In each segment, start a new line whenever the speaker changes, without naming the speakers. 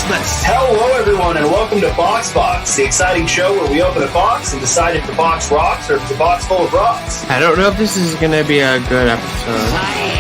Christmas.
Hello, everyone, and welcome to Box, the exciting show where we open a box and decide if the box rocks or if it's a box full of rocks.
I don't know if this is going to be a good episode.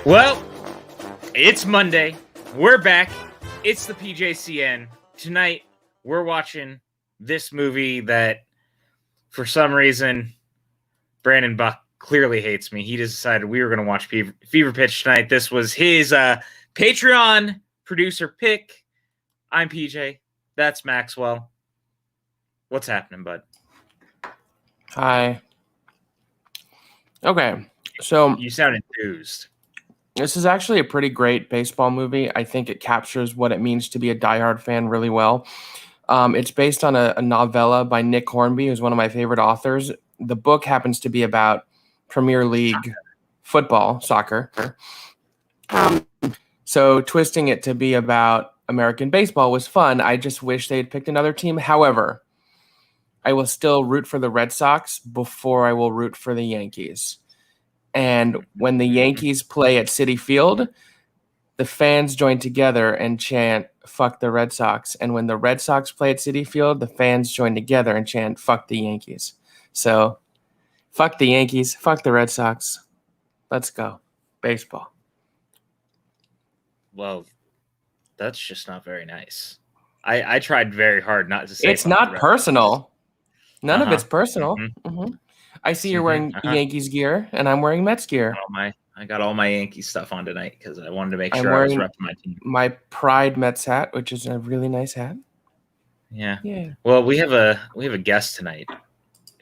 Well, it's Monday. We're back. It's the PJCN. Tonight, we're watching this movie that, for some reason, Brandon Buck clearly hates me. He just decided we were going to watch Fever Pitch tonight. This was his Patreon producer pick. I'm PJ. That's Maxwell. What's happening, bud?
Hi. Okay, so
You sound enthused.
this is actually a pretty great baseball movie. I think it captures what it means to be a diehard fan really well. It's based on a novella by Nick Hornby, who's one of my favorite authors. The book happens to be about Premier League football, soccer. So twisting it to be about American baseball was fun. I just wish they had picked another team. However, I will still root for the Red Sox before I will root for the Yankees. And when the Yankees play at Citi Field, the fans join together and chant, "Fuck the Red Sox." And when the Red Sox play at Citi Field, the fans join together and chant, "Fuck the Yankees." So, fuck the Yankees, fuck the Red Sox. Let's go. Baseball.
Well, that's just not very nice. I tried very hard not to say
It's not personal. None of it's personal.
Mm-hmm.
Mm-hmm. I see you're wearing Yankees gear, and I'm wearing Mets gear.
I got all my Yankees stuff on tonight because I wanted to make
I'm
sure I was
wearing
repping my team.
My Pride Mets hat, which is a really nice hat.
Yeah.
Yeah.
Well, we have a guest tonight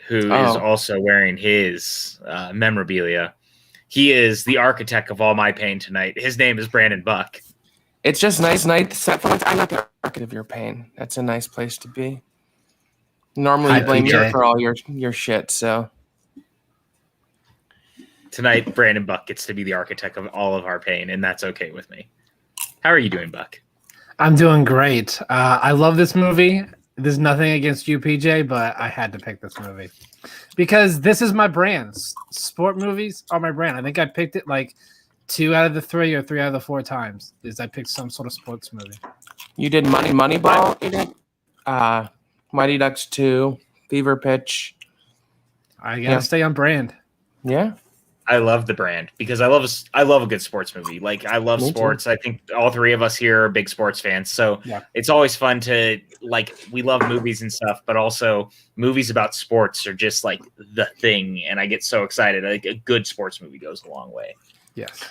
who is also wearing his memorabilia. He is the architect of all my pain tonight. His name is Brandon Buck.
It's just nice night set for it. I'm not the architect of your pain. That's a nice place to be. Normally you blame me for all your shit, so.
Tonight, Brandon Buck gets to be the architect of all of our pain, and that's okay with me. How are you doing, Buck?
I'm doing great. I love this movie. There's nothing against you, PJ, but I had to pick this movie because this is my brand. Sport movies are my brand. I think I picked it like 2 out of the 3 or 3 out of the 4 times. I picked some sort of sports movie.
You did Moneyball. You did Mighty Ducks 2, Fever Pitch.
I gotta stay on brand.
Yeah.
I love the brand because I love a good sports movie. Like I love sports. I think all 3 of us here are big sports fans. So it's always fun to we love movies and stuff, but also movies about sports are just like the thing. And I get so excited. Like a good sports movie goes a long way.
Yes.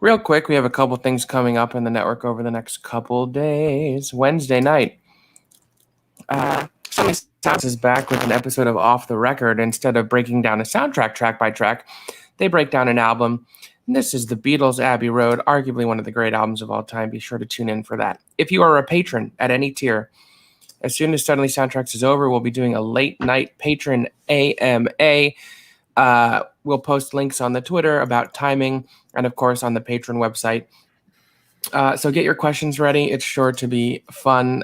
Real quick, we have a couple things coming up in the network over the next couple days. Wednesday night, Sunny Sounds is back with an episode of Off the Record. Instead of breaking down a soundtrack track by track, they break down an album. And this is the Beatles' Abbey Road, arguably one of the great albums of all time. Be sure to tune in for that. If you are a patron at any tier, as soon as Suddenly Soundtracks is over, we'll be doing a late night patron AMA. We'll post links on the Twitter about timing and, of course, on the Patron website. So get your questions ready. It's sure to be fun.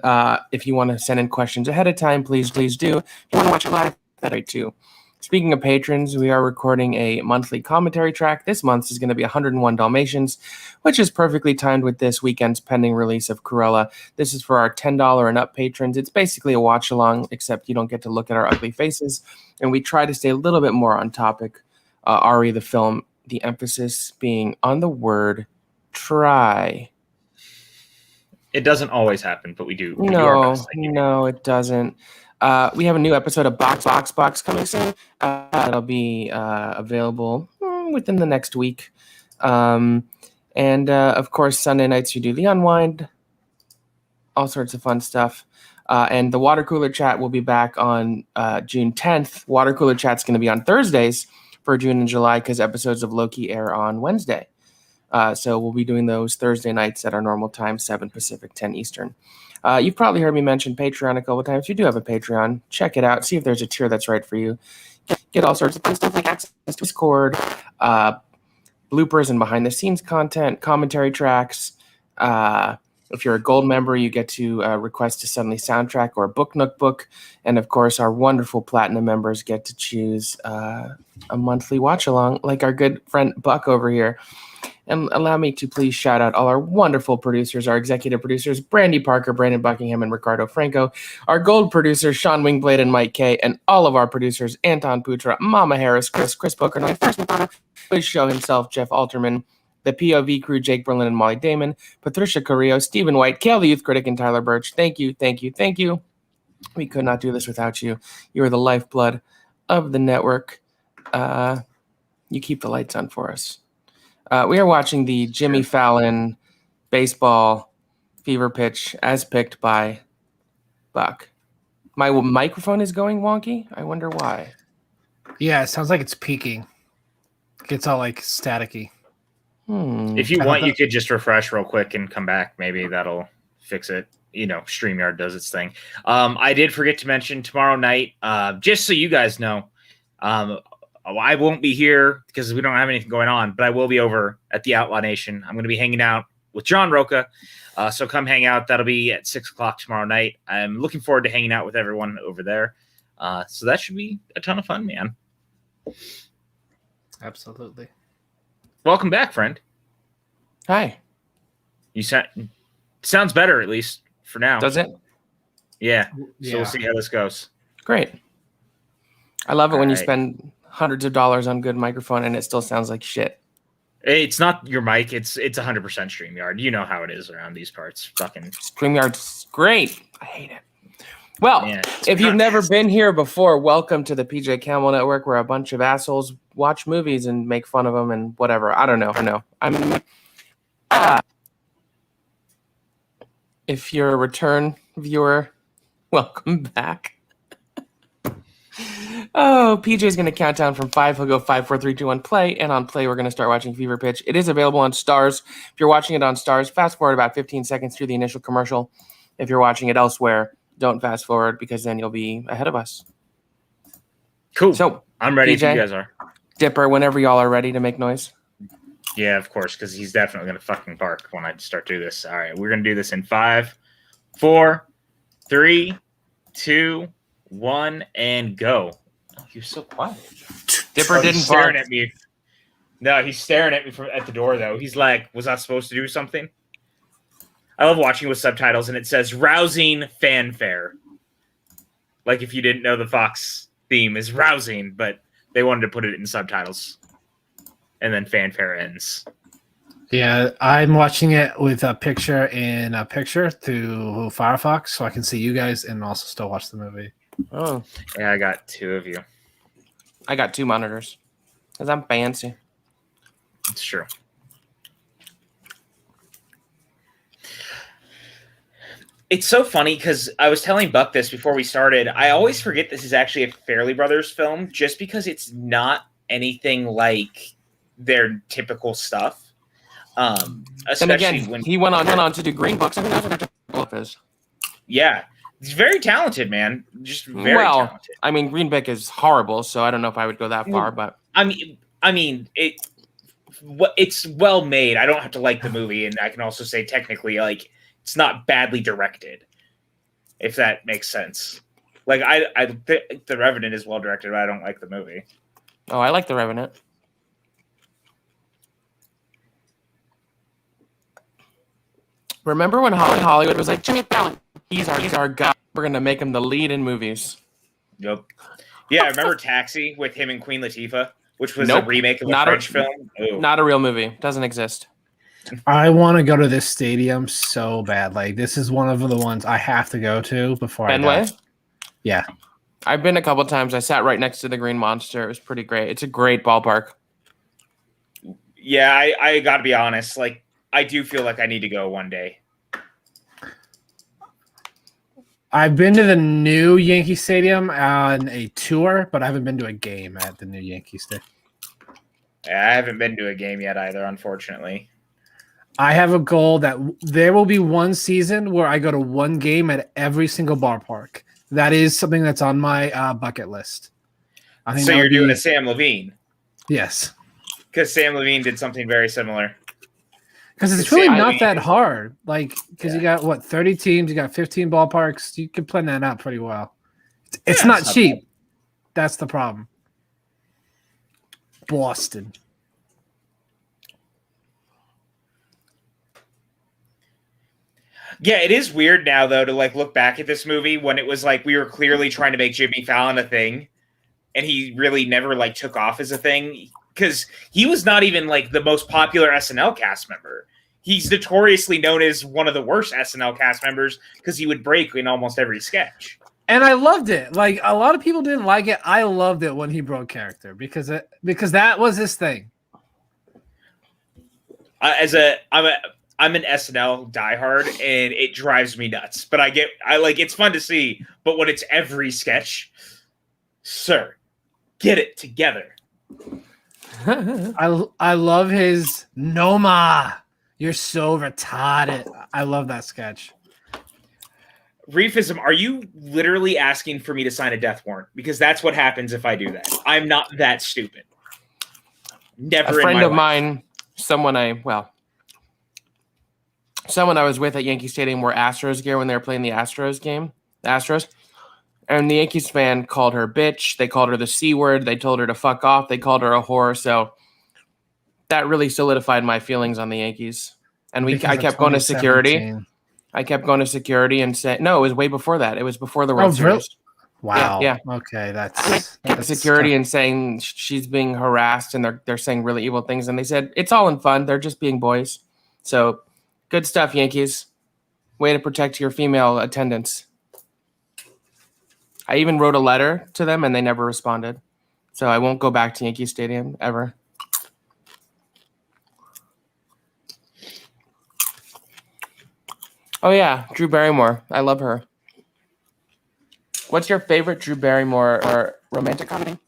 If you want to send in questions ahead of time, please do. If you want to watch it live, that's great too. Speaking of patrons, we are recording a monthly commentary track. This month is going to be 101 Dalmatians, which is perfectly timed with this weekend's pending release of Cruella. This is for our $10 and up patrons. It's basically a watch-along, except you don't get to look at our ugly faces. And we try to stay a little bit more on topic. Ari, the film, the emphasis being on the word try.
It doesn't always happen, but we do. We do
No,
our best.
no, it doesn't. We have a new episode of Box coming soon. It'll be available within the next week. And of course, Sunday nights we do the Unwind, all sorts of fun stuff. And the Water Cooler Chat will be back on June 10th. Water Cooler Chat's going to be on Thursdays for June and July because episodes of Loki air on Wednesday. So we'll be doing those Thursday nights at our normal time, 7 Pacific, 10 Eastern. You've probably heard me mention Patreon a couple of times. If you do have a Patreon, check it out. See if there's a tier that's right for you. Get all sorts of fun stuff like access to Discord, bloopers and behind-the-scenes content, commentary tracks. If you're a gold member, you get to request a Suddenly soundtrack or a Book Nook book. And, of course, our wonderful platinum members get to choose a monthly watch-along, like our good friend Buck over here. And allow me to please shout out all our wonderful producers, our executive producers, Brandy Parker, Brandon Buckingham, and Ricardo Franco, our gold producers, Sean Wingblade and Mike K, and all of our producers, Anton Putra, Mama Harris, Chris Booker, and first please show himself, Jeff Alterman, the POV crew, Jake Berlin and Molly Damon, Patricia Carrillo, Stephen White, Kale the Youth Critic, and Tyler Birch. Thank you. We could not do this without you. You are the lifeblood of the network. You keep the lights on for us. We are watching the Jimmy Fallon baseball fever pitch as picked by Buck. My microphone is going wonky. I wonder why.
Yeah, it sounds like it's peaking. It gets all like staticky.
If you want, you could just refresh real quick and come back. Maybe that'll fix it. You know, StreamYard does its thing. I did forget to mention tomorrow night, just so you guys know, I won't be here because we don't have anything going on, but I will be over at the Outlaw Nation. I'm going to be hanging out with John Roca. So come hang out. That'll be at 6:00 tomorrow night. I'm looking forward to hanging out with everyone over there. So that should be a ton of fun, man.
Absolutely.
Welcome back, friend.
Hi.
You sounds better, at least for now.
Does it?
Yeah. So we'll see how this goes.
Great. I love it when you
right.
spend hundreds of dollars on good microphone and it still sounds like shit.
It's not your mic. It's 100% StreamYard. You know how it is around these parts. Fucking
StreamYard's great. I hate it. Well,
yeah,
if you've never been here before, welcome to the PJ Camel Network, where a bunch of assholes watch movies and make fun of them and whatever. I don't know. If you're a return viewer, welcome back. Oh, PJ's going to count down from 5. He'll go 5, 4, 3, 2, 1, play. And on play, we're going to start watching Fever Pitch. It is available on Stars. If you're watching it on Stars, fast forward about 15 seconds through the initial commercial. If you're watching it elsewhere, don't fast forward because then you'll be ahead of us.
Cool.
So
I'm ready
PJ,
if you guys are.
Dipper, whenever y'all are ready to make noise.
Yeah, of course, because he's definitely going to fucking bark when I start to do this. All right, we're going to do this in 5, 4, 3, 2, 1, and go. Oh, you're so quiet.
Dipper didn't
staring
bark.
at me. No, he's staring at me at the door, though. He's like, was I supposed to do something? I love watching with subtitles, and it says rousing fanfare. Like if you didn't know the Fox theme is rousing, but they wanted to put it in subtitles. And then fanfare ends.
Yeah, I'm watching it with a picture in a picture through Firefox, so I can see you guys and also still watch the movie.
Oh,
Yeah, I got 2 of you.
I got 2 monitors because I'm fancy.
It's true. It's so funny because I was telling Buck this before we started. I always forget this is actually a Farrelly Brothers film just because it's not anything like their typical stuff.
And
Especially
again,
when
he went on to do Green Books. I mean, that's what that is.
yeah, He's very talented, man. Just very talented.
I mean, Greenback is horrible, so I don't know if I would go that far, but
I mean, it's well made. I don't have to like the movie, and I can also say technically, like, it's not badly directed, if that makes sense. Like, I think The Revenant is well directed, but I don't like the movie.
Oh, I like The Revenant. Remember when Hollywood was like, Jimmy Fallon, he's our guy. We're going to make him the lead in movies.
Yep. Yeah, I remember Taxi with him and Queen Latifah, which was a remake of a French film. Ooh.
Not a real movie. Doesn't exist.
I want to go to this stadium so bad. Like, this is one of the ones I have to go to before
Fenway?
I die. Yeah.
I've been a couple times. I sat right next to the Green Monster. It was pretty great. It's a great ballpark.
Yeah, I got to be honest. Like, I do feel like I need to go one day.
I've been to the new Yankee Stadium on a tour, but I haven't been to a game at the new Yankee Stadium.
Yeah, I haven't been to a game yet either, unfortunately.
I have a goal that there will be one season where I go to one game at every single ballpark. That is something that's on my bucket list. I think
so you're doing a Sam Levine?
Yes.
Because Sam Levine did something very similar.
Because it's really not that hard. Like, because you got, 30 teams, you got 15 ballparks. You can plan that out pretty well. It's not cheap. That's the problem. Boston.
Yeah, it is weird now, though, to like look back at this movie when it was like we were clearly trying to make Jimmy Fallon a thing, and he really never like took off as a thing because he was not even like the most popular SNL cast member. He's notoriously known as one of the worst SNL cast members because he would break in almost every sketch. And
I loved it. Like, a lot of people didn't like it. I loved it when he broke character because that was his thing.
I'm an SNL diehard, and it drives me nuts. But it's fun to see. But when it's every sketch, sir, get it together.
I love his Noma. You're so retarded. I love that sketch.
Reefism, are you literally asking for me to sign a death warrant? Because that's what happens if I do that. I'm not that stupid. Never.
A friend of mine, someone I was with at Yankee Stadium wore Astros gear when they were playing the Astros game. The Astros. And the Yankees fan called her bitch. They called her the C word. They told her to fuck off. They called her a whore. So that really solidified my feelings on the Yankees. And I kept going to security. I kept going to security and said, no, it was way before that. It was before the World Series.
Wow.
Yeah.
Okay. That's
security and saying she's being harassed and they're saying really evil things. And they said, it's all in fun. They're just being boys. So good stuff, Yankees. Way to protect your female attendants. I even wrote a letter to them and they never responded. So I won't go back to Yankee Stadium ever. Oh, yeah. Drew Barrymore. I love her. What's your favorite Drew Barrymore or romantic comedy?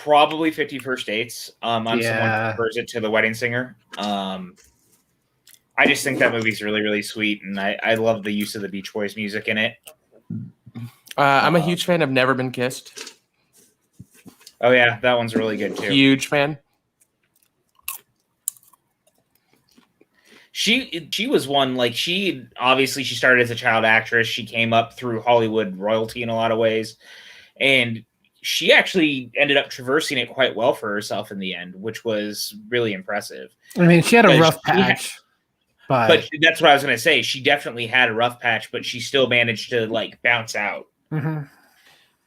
Probably 50 First Dates. Someone prefers it to The Wedding Singer. I just think that movie's really, really sweet, and I love the use of the Beach Boys music in it.
I'm a huge fan of Never Been Kissed.
Oh, yeah. That one's really good, too.
Huge fan.
She was one, like, she started as a child actress. She came up through Hollywood royalty in a lot of ways. And she actually ended up traversing it quite well for herself in the end, which was really impressive.
I mean, she had a rough patch.
But that's what I was going to say. She definitely had a rough patch, but she still managed to, like, bounce out.
Mm-hmm.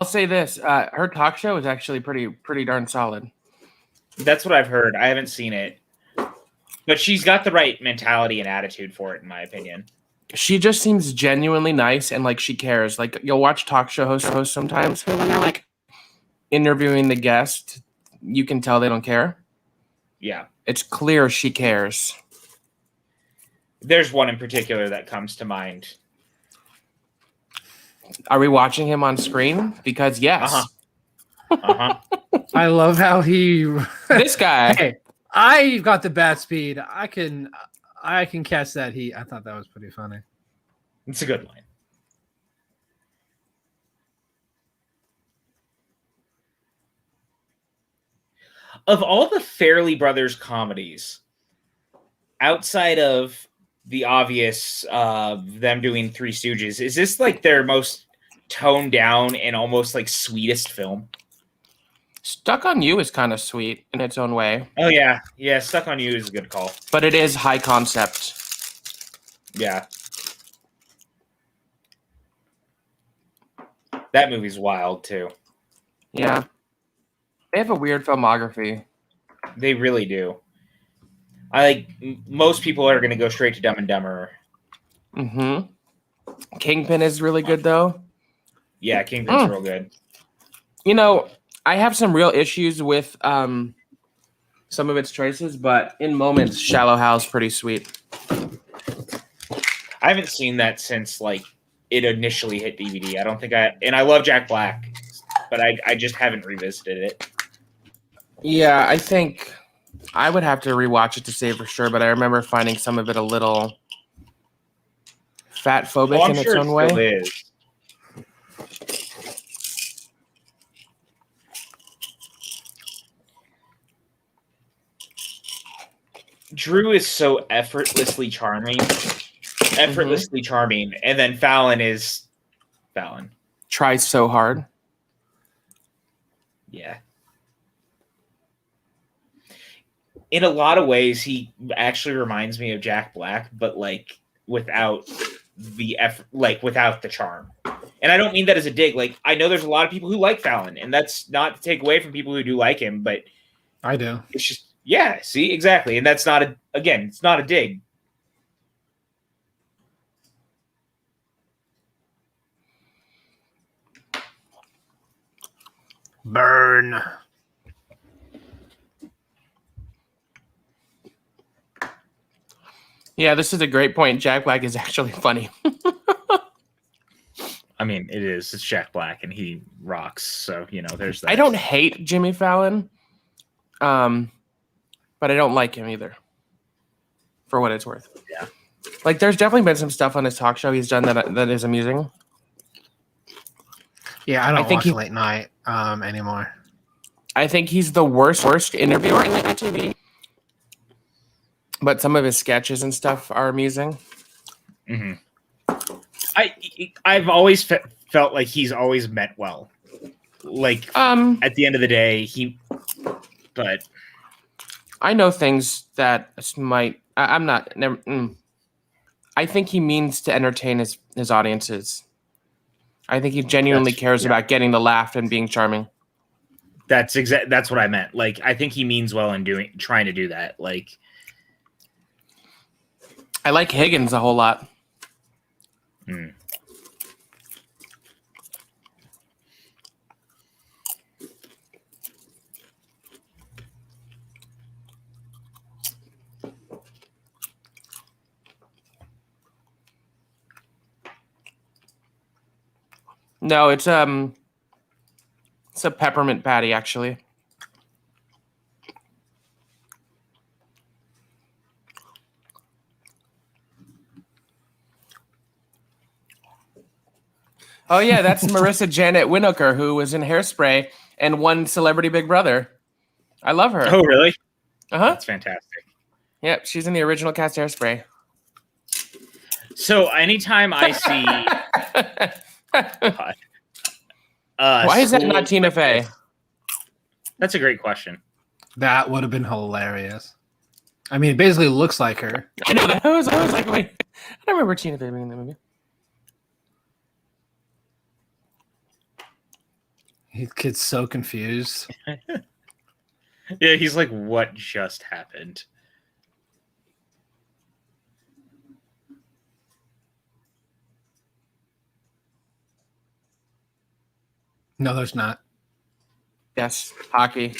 I'll say this. Her talk show is actually pretty darn solid.
That's what I've heard. I haven't seen it. But she's got the right mentality and attitude for it, in my opinion.
She just seems genuinely nice and like she cares. Like you'll watch talk show hosts sometimes who when they're like interviewing the guest, you can tell they don't care.
Yeah.
It's clear she cares.
There's one in particular that comes to mind.
Are we watching him on screen? Because yes.
I love how he
this guy.
Hey, I got the bat speed. I can I can catch that heat. I thought that was pretty funny.
It's a good line. Of all the Farrelly Brothers comedies, outside of the obvious them doing Three Stooges, is this like their most toned down and almost like sweetest film?
Stuck on You is kind of sweet in its own way,
Oh yeah, Stuck on You is a good call.
but it is high concept.
Yeah, that movie's wild too.
Yeah. They have a weird filmography.
They really do. I like most people are going to go straight to Dumb and Dumber.
Mm-hmm. Kingpin is really good, though.
Yeah, Kingpin's real good.
You know, I have some real issues with some of its choices, but in moments, Shallow Hal's pretty sweet.
I haven't seen that since like it initially hit DVD. I don't think and I love Jack Black, but I just haven't revisited it.
Yeah, I think I would have to rewatch it to say for sure, but I remember finding some of it a little fat phobic in its own way.
Still is. Drew is so effortlessly charming, and then Fallon is Fallon.
Tries so hard.
Yeah. In a lot of ways, he actually reminds me of Jack Black, but like without the effort, like without the charm. And I don't mean that as a dig. Like I know there's a lot of people who like Fallon, and that's not to take away from people who do like him, but
I do.
it's just see, exactly. And that's not it's not a dig.
Burn.
Yeah, this is a great point. Jack Black is actually funny.
I mean, it is. It's Jack Black, and he rocks. So there's that.
I don't hate Jimmy Fallon, but I don't like him either. For what it's worth.
Yeah.
Like, there's definitely been some stuff on his talk show he's done that is amusing.
Yeah, I think watch late night anymore.
I think he's the worst interviewer in late night TV. But some of his sketches and stuff are amusing.
Mm-hmm. I've always felt like he's always meant well. Like at the end of the day, but
I know things that might. I'm not. Never, I think he means to entertain his audiences. I think he genuinely cares about getting the laugh and being charming.
That's what I meant. Like I think he means well in trying to do that. Like
I like Higgins a whole lot.
Mm.
No, it's a peppermint patty actually. Oh yeah, that's Marissa Janet Winokur, who was in Hairspray and won Celebrity Big Brother. I love her.
Oh really?
That's
fantastic.
Yep, she's in the original cast Hairspray.
So anytime I see,
why is that not Tina Fey?
That's a great question.
That would have been hilarious. I mean, it basically looks like her.
I know that. I was like, wait, I don't remember Tina Fey being in that movie.
His kid's so confused.
Yeah, he's like, what just happened?
No, there's not.
Yes, hockey.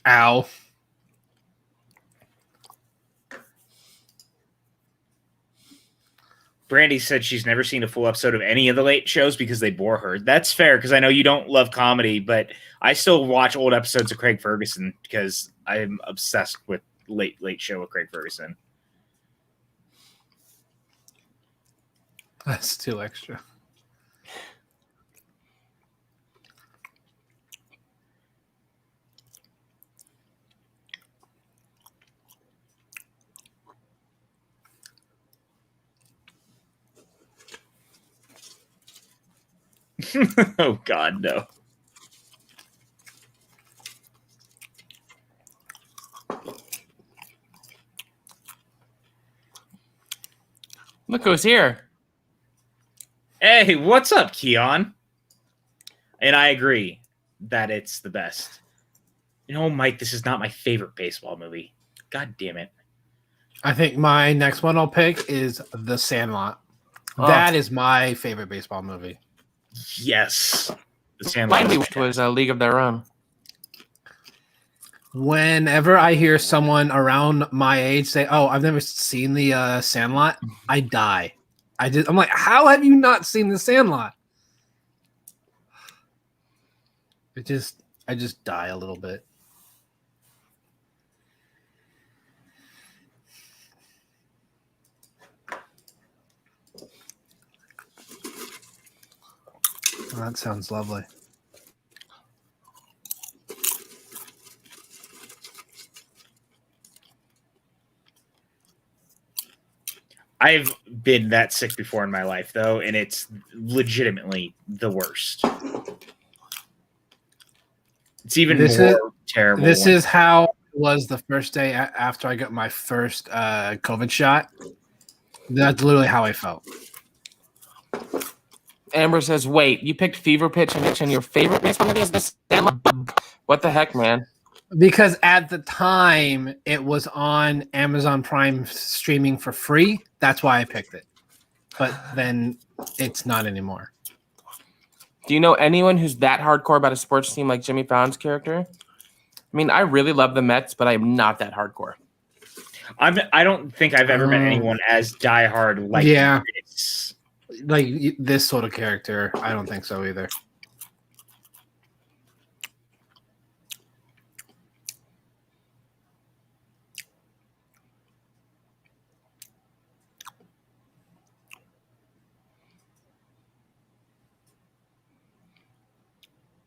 Ow.
Brandy said she's never seen a full episode of any of the late shows because they bore her. That's fair because I know you don't love comedy, but I still watch old episodes of Craig Ferguson because I'm obsessed with late show with Craig Ferguson.
That's too extra.
Oh God, no.
Look who's here.
Hey, what's up, Keon? And I agree that it's the best. You know, Mike, this is not my favorite baseball movie. God damn it.
I think my next one I'll pick is The Sandlot.
Oh.
That is my favorite baseball movie.
Yes. The Sandlot.
Finally, which was a League of Their Own.
Whenever I hear someone around my age say, "Oh, I've never seen the Sandlot," I die. I'm like, how have you not seen The Sandlot? I just die a little bit. Oh, that sounds lovely.
I've been that sick before in my life, though, and it's legitimately the worst. It's even terrible.
This is how it was the first day after I got my first COVID shot. That's literally how I felt.
Amber says, wait, you picked Fever Pitch and your favorite baseball movie is this? What the heck, man?
Because at the time it was on Amazon Prime streaming for free. That's why I picked it. But then it's not anymore.
Do you know anyone who's that hardcore about a sports team like Jimmy Fallon's character? I mean, I really love the Mets, but I'm not that hardcore.
I don't think I've ever met anyone as diehard like this.
Like this sort of character. I don't think so either.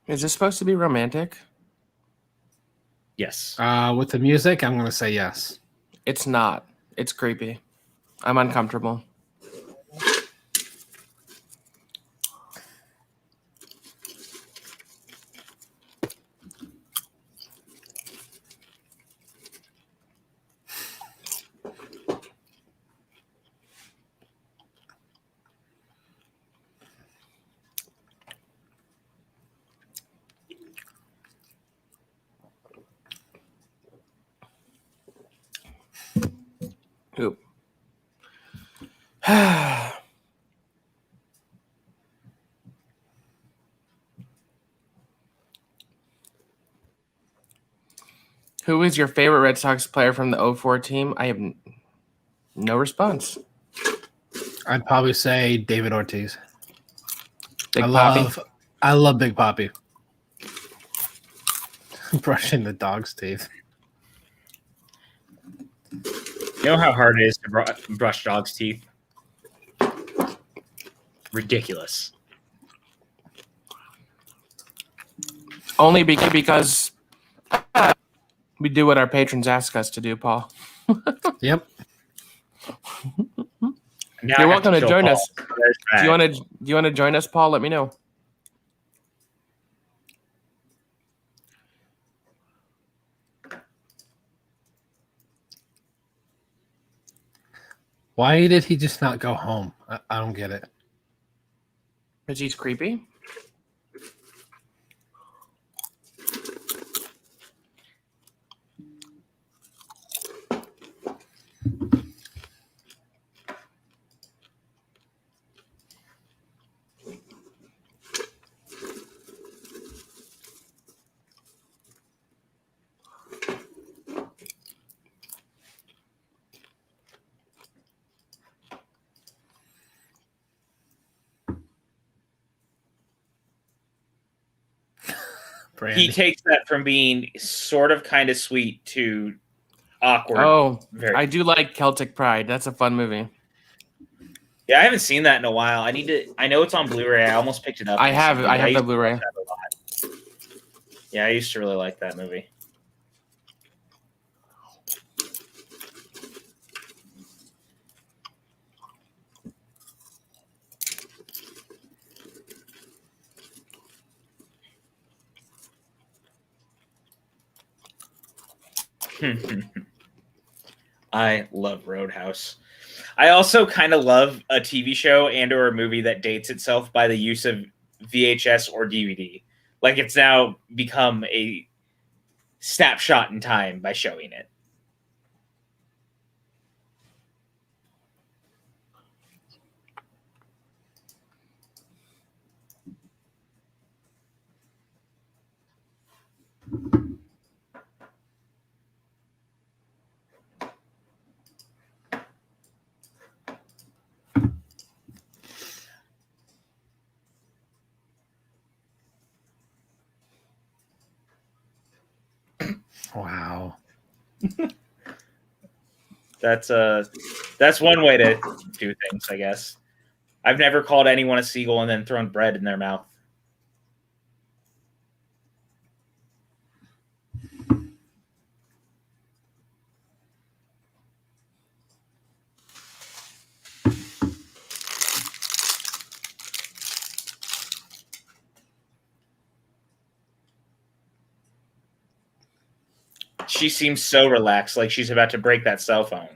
Is this supposed to be romantic?
Yes.
With the music, I'm going to say yes.
It's not. It's creepy. I'm uncomfortable. Oop. Who is your favorite Red Sox player from the 04 team? I have no response.
I'd probably say David Ortiz.
Big Poppy.
I love Big Poppy. Brushing the dog's teeth.
You know how hard it is to brush dogs' teeth? Ridiculous.
Only because we do what our patrons ask us to do, Paul.
Yep.
You're welcome to join us. Do you want to join us, Paul? Let me know.
Why did he just not go home? I don't get it.
Because he's creepy.
Brandy.
He takes that from being sort of kind of sweet to awkward.
Oh,
Very.
I do like Celtic Pride. That's a fun movie.
Yeah, I haven't seen that in a while. I need to. I know it's on Blu-ray. I almost picked it up.
I have
recently, but
the
used to
Blu-ray.
watch that a lot. Yeah, I used to really like that movie. I love Roadhouse. I also kind of love a TV show and or a movie that dates itself by the use of VHS or DVD. Like it's now become a snapshot in time by showing it.
Wow.
That's one way to do things, I guess. I've never called anyone a seagull and then thrown bread in their mouth. She seems so relaxed, like she's about to break that cell phone.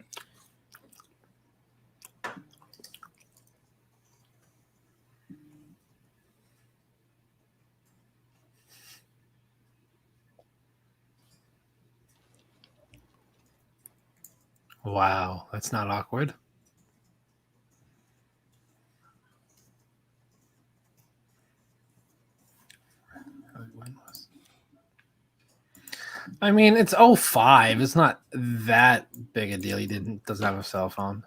Wow. That's not awkward. I mean, it's 05. It's not that big a deal. He doesn't have a cell phone.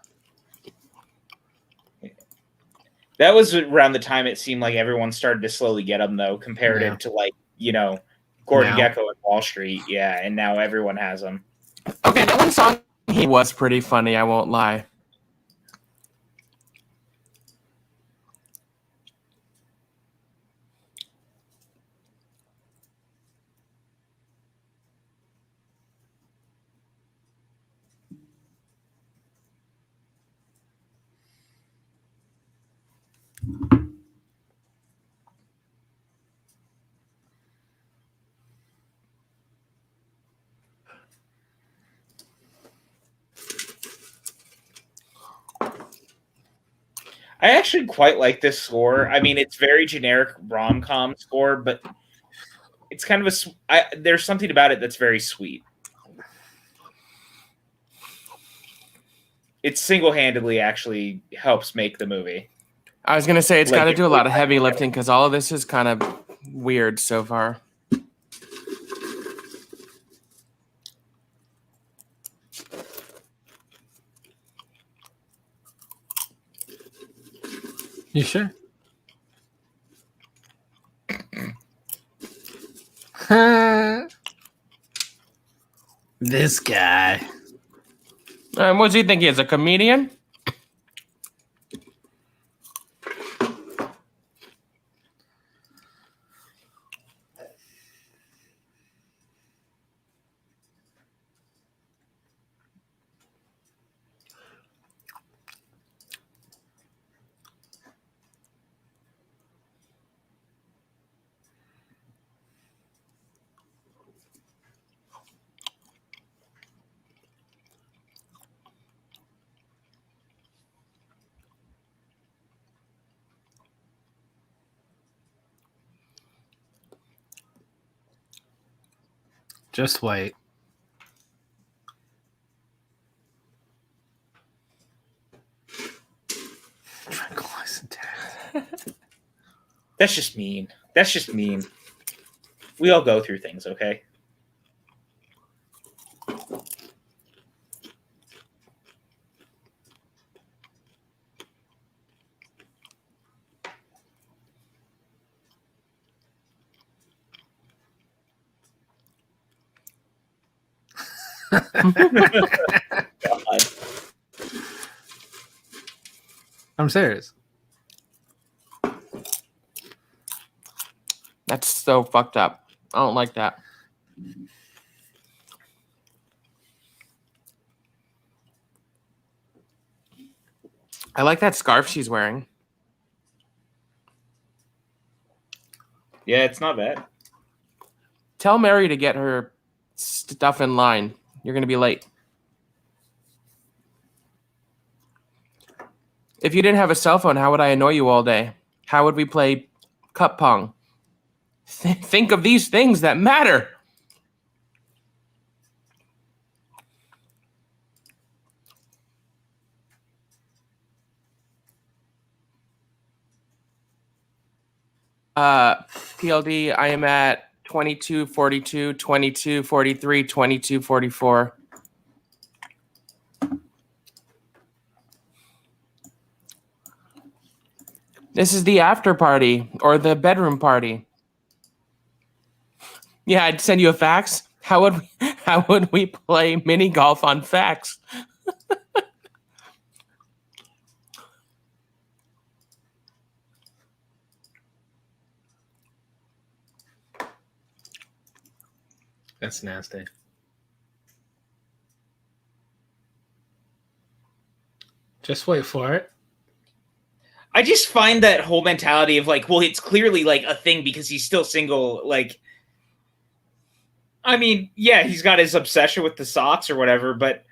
That was around the time it seemed like everyone started to slowly get them, though, comparative to Gordon
Now.
Gekko and Wall Street. Yeah, and now everyone has them.
Okay, that one song he was pretty funny. I won't lie.
I actually quite like this score. I mean, it's very generic rom-com score, but it's kind of there's something about it that's very sweet. It single-handedly actually helps make the movie.
I was gonna say it's
Like,
got to
it
do a lot of
really-
heavy lifting because all of this is kind of weird so far.
You sure? This guy.
What do you think he is? A comedian?
Just wait. Tranquilize intact.
That's just mean. That's just mean. We all go through things, okay?
God.
I'm serious.
That's so fucked up. I don't like that. I like that scarf she's wearing.
Yeah, it's not bad.
Tell Mary to get her stuff in line. You're going to be late. If you didn't have a cell phone, how would I annoy you all day? How would we play cup pong? Think of these things that matter. PLD, I am at 2242, 2243, 2244. This is the after party or the bedroom party. Yeah, I'd send you a fax. How would we play mini golf on fax?
That's nasty. Just wait for it.
I just find that whole mentality of like, well, it's clearly like a thing because he's still single. Like, I mean, yeah, he's got his obsession with the socks or whatever, but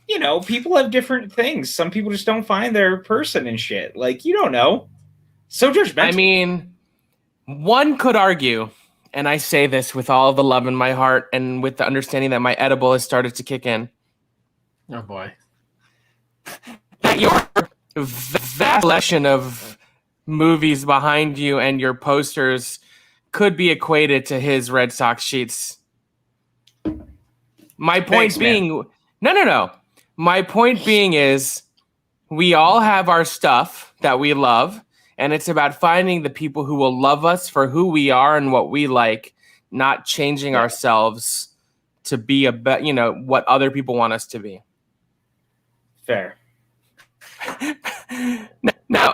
you know, people have different things. Some people just don't find their person and shit. Like, you don't know. So judgmental.
I mean, one could argue, and I say this with all the love in my heart and with the understanding that my edible has started to kick in.
Oh boy.
That your vast collection of movies behind you and your posters could be equated to his Red Sox sheets. My point
Thanks,
being, no. My point being is we all have our stuff that we love, and it's about finding the people who will love us for who we are and what we like, not changing ourselves to be what other people want us to be.
Fair.
Now,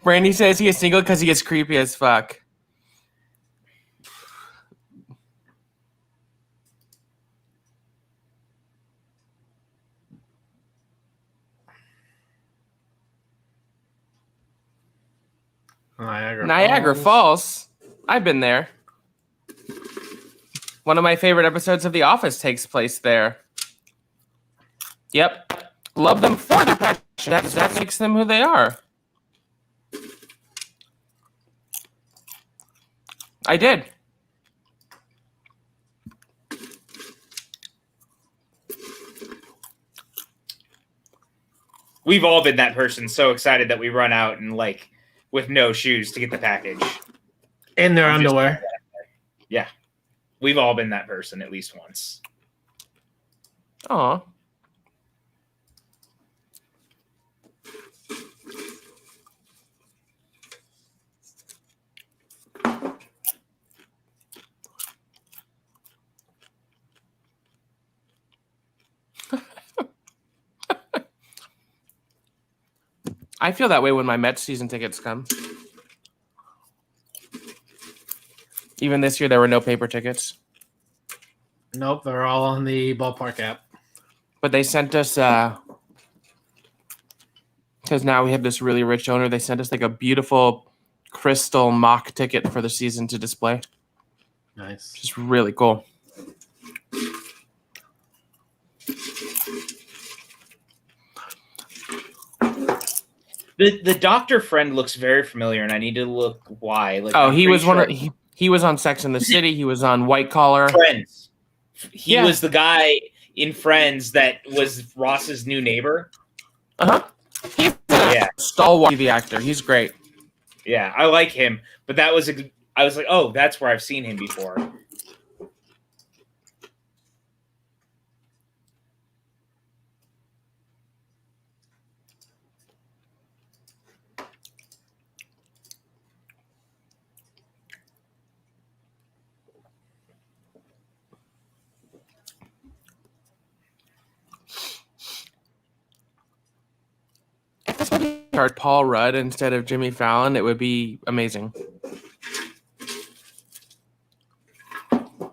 Brandy says he is single because he is creepy as fuck. Niagara Falls. I've been there. One of my favorite episodes of The Office takes place there. Yep. Love them for their passion. That makes them who they are. I did.
We've all been that person so excited that we run out and like with no shoes to get the package.
In their underwear.
Yeah. We've all been that person at least once.
Aw. I feel that way when my Mets season tickets come. Even this year, there were no paper tickets.
Nope, they're all on the ballpark app.
But they sent us, because now we have this really rich owner, they sent us like a beautiful crystal mock ticket for the season to display.
Nice.
Just really cool.
The doctor friend looks very familiar, and I need to look why. Like,
he was he was on Sex and the City. He was on White Collar.
Friends. He was the guy in Friends that was Ross's new neighbor.
He's a stalwart TV actor. He's great.
Yeah, I like him. But I was like, oh, that's where I've seen him before.
starred Paul Rudd instead of Jimmy Fallon, it would be amazing.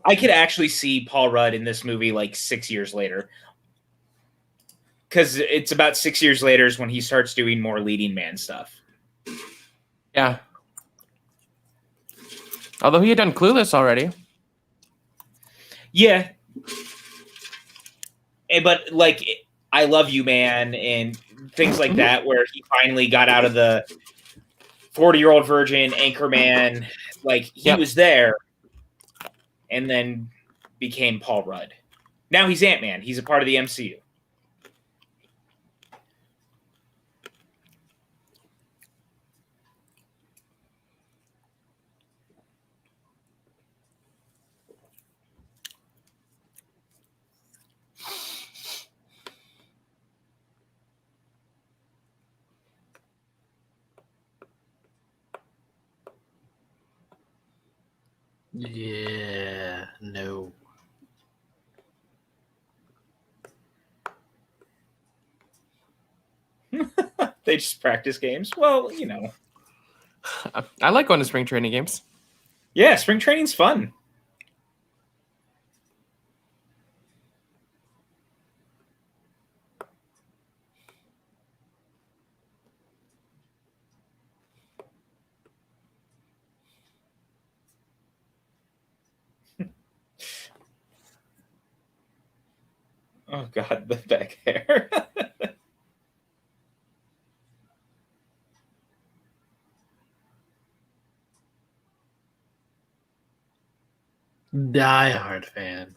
I could actually see Paul Rudd in this movie like 6 years later. Because it's about 6 years later is when he starts doing more leading man stuff.
Yeah. Although he had done Clueless already.
Yeah. But like I Love You Man and things like that, where he finally got out of the 40-year-old virgin Anchorman. Like he was there and then became Paul Rudd. Now he's Ant-Man. He's a part of the MCU.
Yeah, no.
They just practice games. Well, you know.
I like going to spring training games.
Yeah, spring training's fun. Oh God, the back hair.
Die Hard fan.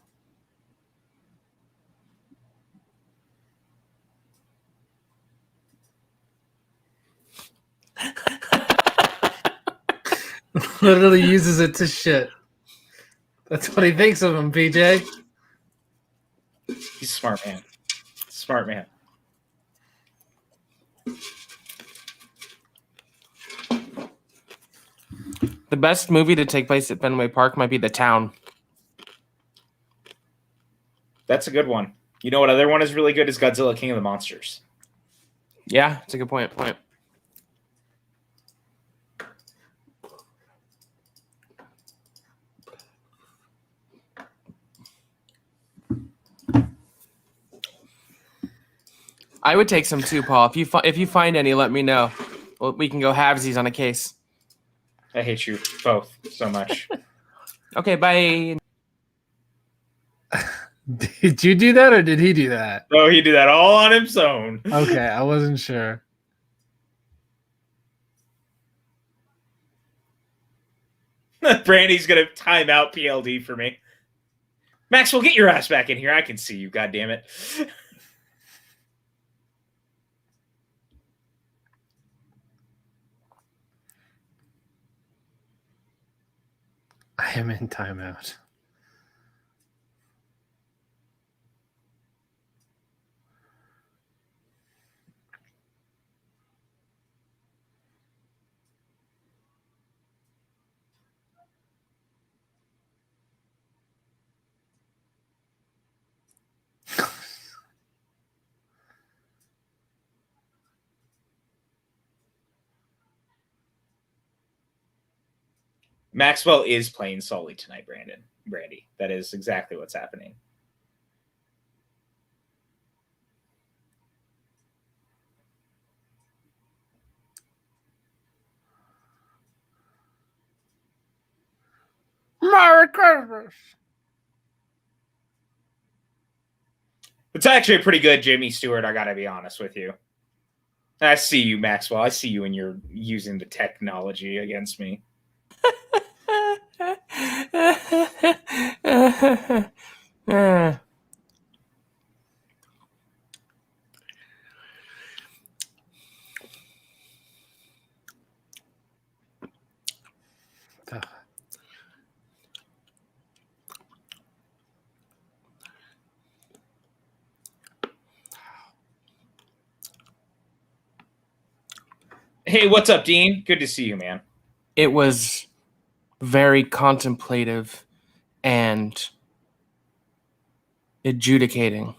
Literally uses it to shit. That's what he thinks of him, PJ.
He's a smart man. Smart man.
The best movie to take place at Fenway Park might be The Town.
That's a good one. You know what other one is really good is Godzilla King of the Monsters.
Yeah, it's a good point. I would take some too, Paul. If you find any, let me know. Well, we can go halvesies on a case.
I hate you both so much.
Okay, bye.
Did you do that or did he do that?
Oh, he did that all on his own.
Okay, I wasn't sure.
Brandy's gonna time out PLD for me. Maxwell, get your ass back in here. I can see you, goddammit.
I am in timeout.
Maxwell is playing Sully tonight, Brandy. That is exactly what's happening.
Merry Christmas.
It's actually a pretty good Jimmy Stewart, I gotta be honest with you. I see you, Maxwell. I see you when you're using the technology against me. Hey, what's up, Dean? Good to see you, man.
It was very contemplative and adjudicating.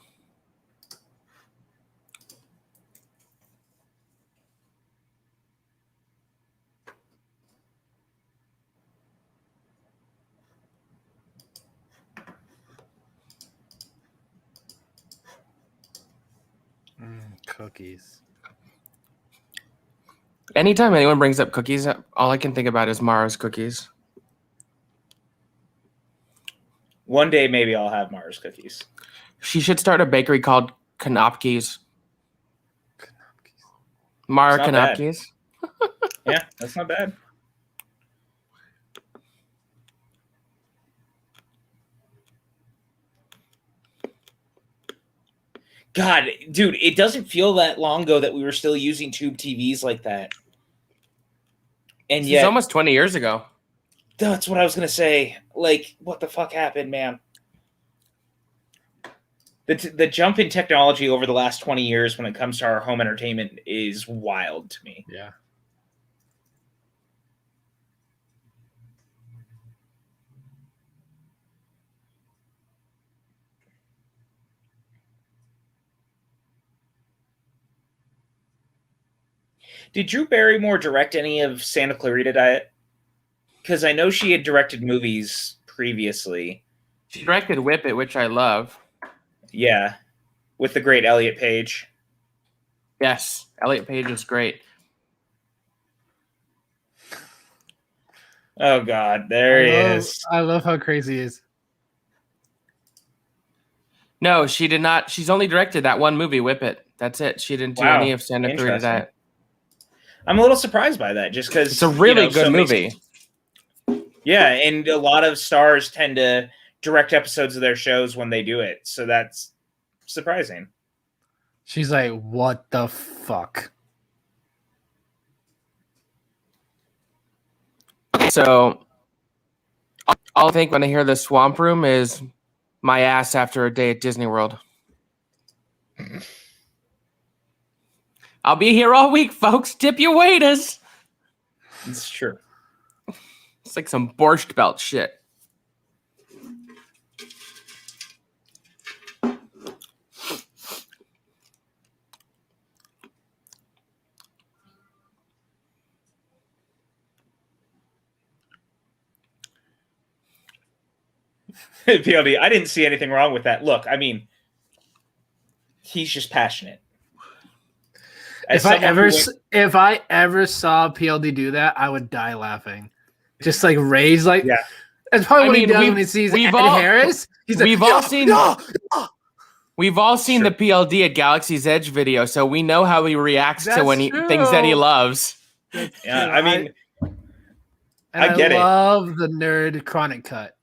Cookies.
Anytime anyone brings up cookies, all I can think about is Mara's cookies.
One day, maybe I'll have Mars cookies.
She should start a bakery called Knopkes. Mara
It's not
Knopkes.
Yeah, that's not bad. God, dude, it doesn't feel that long ago that we were still using tube TVs like that. And
It's
yet,
almost 20 years ago.
that's what I was going to say. Like, what the fuck happened, man? The jump in technology over the last 20 years when it comes to our home entertainment is wild to me.
Yeah.
Did Drew Barrymore direct any of Santa Clarita Diet? Because I know she had directed movies previously.
She directed Whip It, which I love.
Yeah, with the great Elliot Page.
Yes, Elliot Page is great.
Oh, God, there he is.
I love how crazy he is.
No, she did not. She's only directed that one movie, Whip It. That's it. She didn't do
Wow,
any of Santa Clarita
interesting.
Diet.
I'm a little surprised by that, just because
It's a really good movie.
Yeah, and a lot of stars tend to direct episodes of their shows when they do it, so that's surprising.
She's like, what the fuck?
So, all I think when I hear the Swamp Room is my ass after a day at Disney World. I'll be here all week, folks. Tip your waiters.
It's true.
It's like some Borscht Belt shit.
PLD, I didn't see anything wrong with that. Look, I mean, he's just passionate.
If I ever saw PLD do that, I would die laughing. Just like raise, like
Yeah.
That's probably
I
what he
mean,
does
we've-
when he sees
we've
Ed
all-
Harris. He's like,
we've all
"Yeah,
seen-
yeah, yeah."
We've all seen
Sure.
the PLD at Galaxy's Edge video, so we know how he reacts to
That's
when he
true.
things that he loves.
Yeah, I mean,
And
I get it.
love the nerd chronic cut.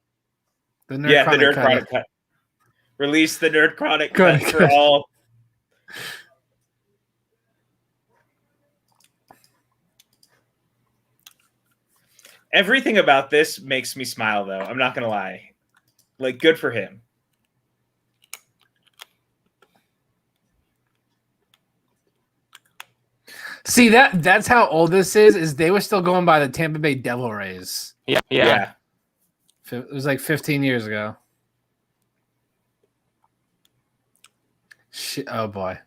The nerd
the Nerd
cut.
Chronic cut. Release the Nerd Chronic
Chronic
cut for
cut.
all. Everything about this makes me smile, though. I'm not gonna lie. Like, good for him.
See that's how old this is they were still going by the Tampa Bay Devil Rays.
Yeah.
It was like 15 years ago. Shit, oh boy.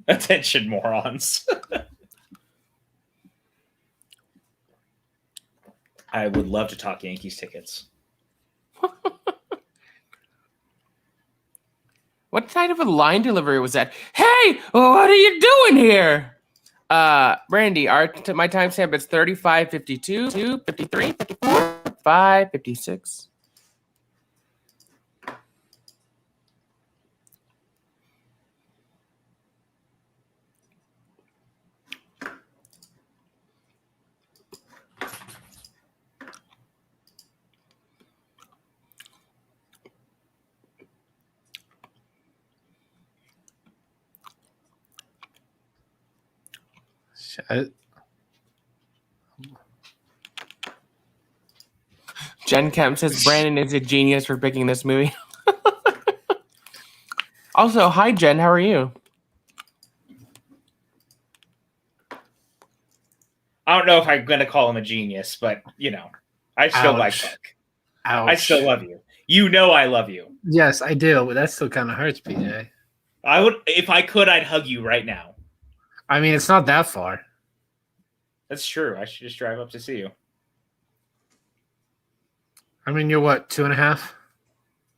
Attention, morons. I would love to talk Yankees tickets.
What kind of a line delivery was that? Hey, what are you doing here? Brandy, my timestamp is 35, 52, 53, 54, 5, 56.
Shit.
Jen Kemp says Brandon is a genius for picking this movie. Also, hi Jen, how are you?
I don't know if I'm gonna call him a genius, but I still like
Ouch.
Buck.
Ouch.
I still love you. You know I love you.
Yes, I do, but that still kind of hurts, PJ.
I would, if I could, I'd hug you right now.
I mean, it's not that far.
That's true. I should just drive up to see you.
I mean, you're what, 2.5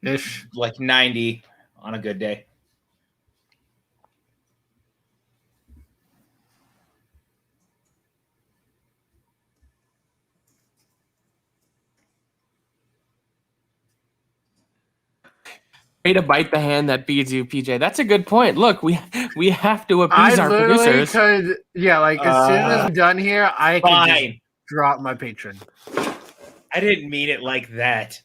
ish?
Like 90 on a good day.
to bite the hand that feeds you, PJ. That's a good point. Look, we have to
I
appease our
literally
producers.
could, like as soon as we're done here, I could just
Fine.
drop my Patron.
I didn't mean it like that.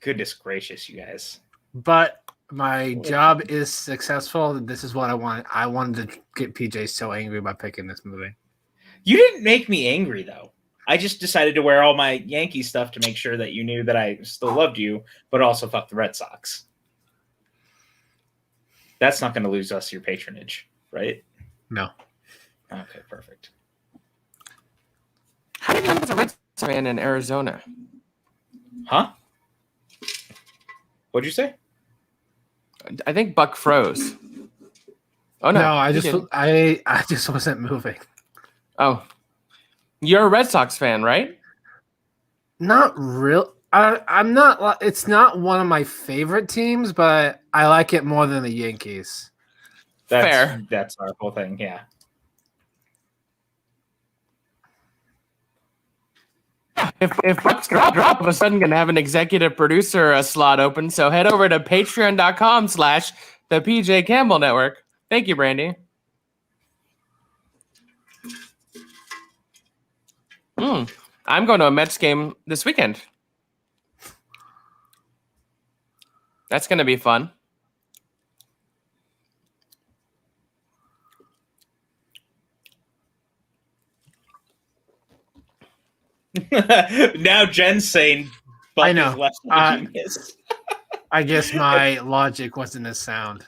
Goodness gracious, you guys.
But my job is successful. This is what I wanted. I wanted to get PJ so angry by picking this movie.
You didn't make me angry, though. I just decided to wear all my Yankee stuff to make sure that you knew that I still loved you, but also fuck the Red Sox. That's not going to lose us your patronage, right?
No.
Okay, perfect.
How did you know a Red Sox fan in Arizona?
Huh? What'd you say?
I think Buck froze. Oh
No,
no,
I
he
just
didn't.
I just wasn't moving.
Oh, you're a Red Sox fan, right?
Not real. I'm not. It's not one of my favorite teams, but I like it more than the Yankees.
Fair.
That's our whole thing, yeah.
If Bucks drop, all of a sudden gonna have an executive producer slot open, so head over to patreon.com/the PJ Campbell Network. Thank you, Brandy. I'm going to a Mets game this weekend. That's going to be fun.
Now Jen's saying Buck
I know.
is less of a genius.
I guess my logic wasn't as sound.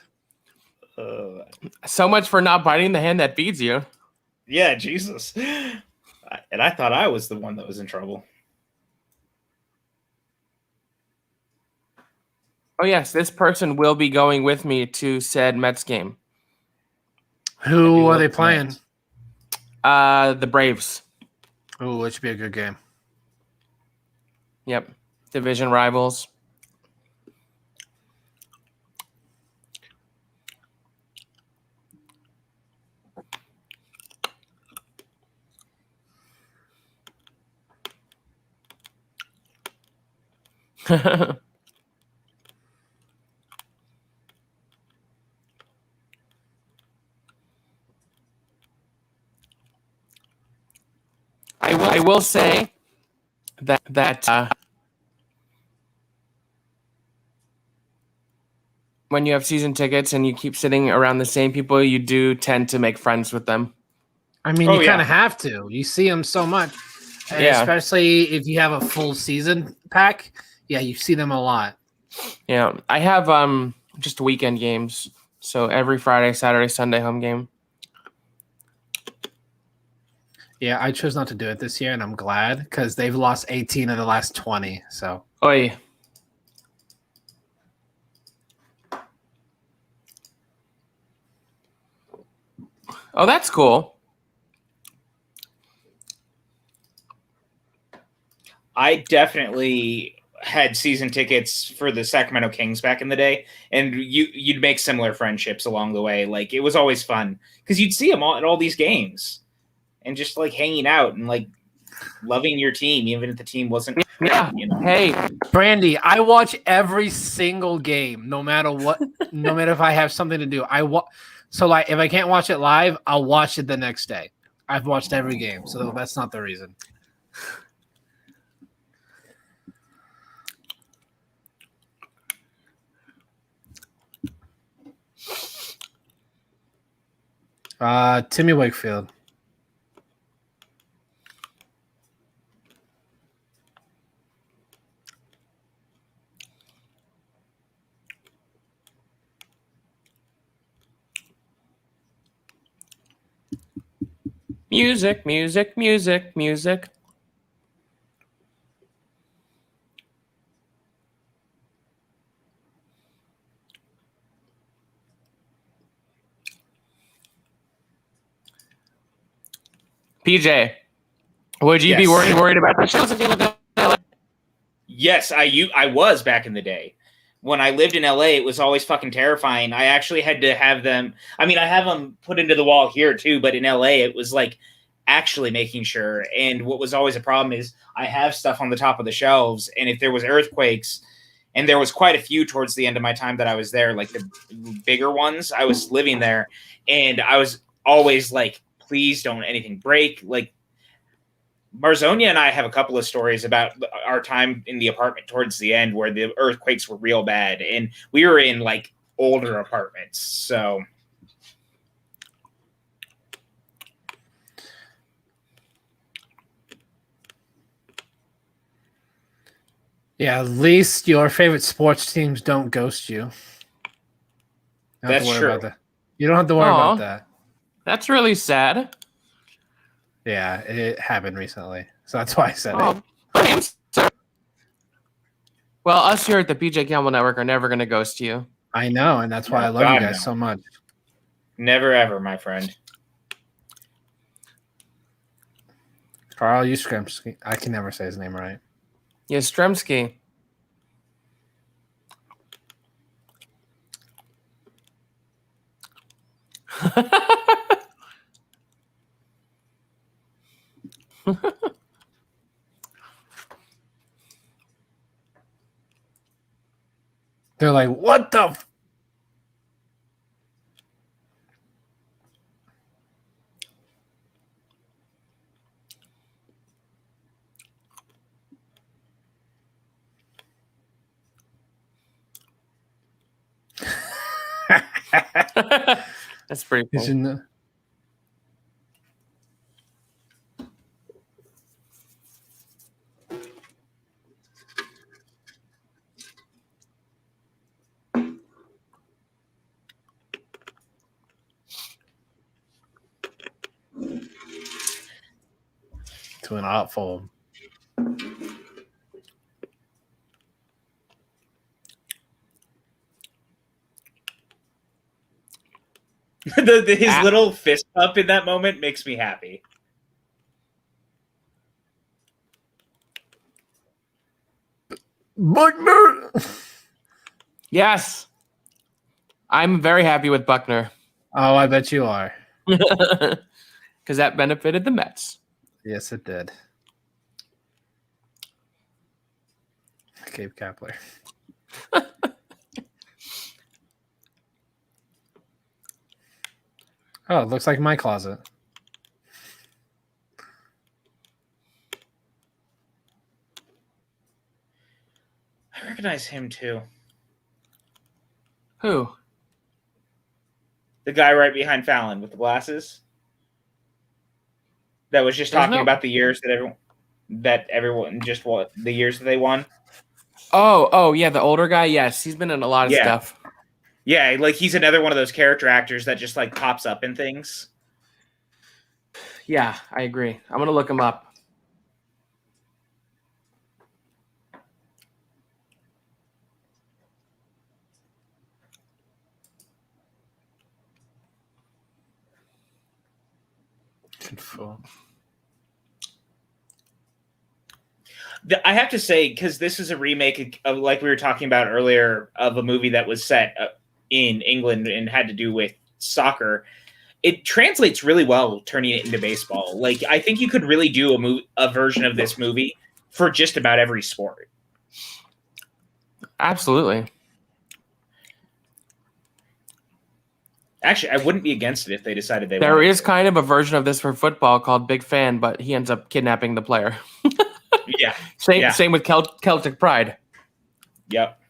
So much for not biting the hand that feeds you.
Yeah, Jesus. And I thought I was the one that was in trouble.
Oh, yes, this person will be going with me to said Mets game.
Who are they playing?
The Braves.
Oh, it should be a good game.
Yep. Division rivals. I will say that when you have season tickets and you keep sitting around the same people, you do tend to make friends with them.
I mean, you kind of have to. You see them so much, and especially if you have a full season pack. Yeah, you see them a lot.
Yeah, I have just weekend games, so every Friday, Saturday, Sunday home game.
Yeah, I chose not to do it this year, and I'm glad because they've lost 18 of the last 20. So,
Oi. Oh, that's cool.
I definitely had season tickets for the Sacramento Kings back in the day, and you'd make similar friendships along the way. Like, it was always fun because you'd see them all at all these games and just like hanging out and like loving your team, even if the team wasn't.
Yeah.
You know.
Hey,
Brandy, I watch every single game, no matter what, no matter if I have something to do. So like if I can't watch it live, I'll watch it the next day. I've watched every game, so that's not the reason. Timmy Wakefield.
music, music, music, music. PJ, would you be worried about the shows if you lived in LA?
Yes, I was back in the day. When I lived in LA, it was always fucking terrifying. I actually had to have them. I mean, I have them put into the wall here too, but in LA, it was like actually making sure. And what was always a problem is I have stuff on the top of the shelves, and if there was earthquakes, And there was quite a few towards the end of my time that I was there, like the bigger ones. I was living there, and I was always like, please don't anything break. Like, Marzonia and I have a couple of stories about our time in the apartment towards the end where the earthquakes were real bad, and we were in like older apartments. So
Yeah, at least your favorite sports teams don't ghost you. You don't have to
That's
worry
true.
about that. You don't have to worry
Aw.
about that.
That's really sad.
Yeah, it happened recently. So that's why I said
Oh, I'm sorry. Well, us here at the PJ Campbell Network are never going to ghost you.
it. I know, and that's why I love
God,
you guys
no.
so much.
Never ever, my friend.
Carl Yastrzemski. I can never say his name right.
Yastrzemski.
They're like, what the?
That's pretty cool.
To an art form.
His little fist pump in that moment makes me happy.
Buckner.
Yes. I'm very happy with Buckner.
Oh, I bet you are.
Because that benefited the Mets.
Yes, it did. Gabe Kapler. Oh, it looks like my closet.
I recognize him too.
Who?
The guy right behind Fallon with the glasses. That was just talking about the years that everyone just what the years that they won.
Oh, yeah, the older guy. Yes, he's been in a lot of stuff.
Yeah, like he's another one of those character actors that just like pops up in things.
Yeah, I agree. I'm gonna look him up.
I have to say, because this is a remake of, like we were talking about earlier, of a movie that was set in England and had to do with soccer. It translates really well turning it into baseball. Like, I think you could really do a version of this movie for just about every sport.
Absolutely.
Actually, I wouldn't be against it if they decided they
There
wanted
is
to.
kind of a version of this for football called Big Fan, but he ends up kidnapping the player.
Yeah.
Same with Celtic Pride.
Yep.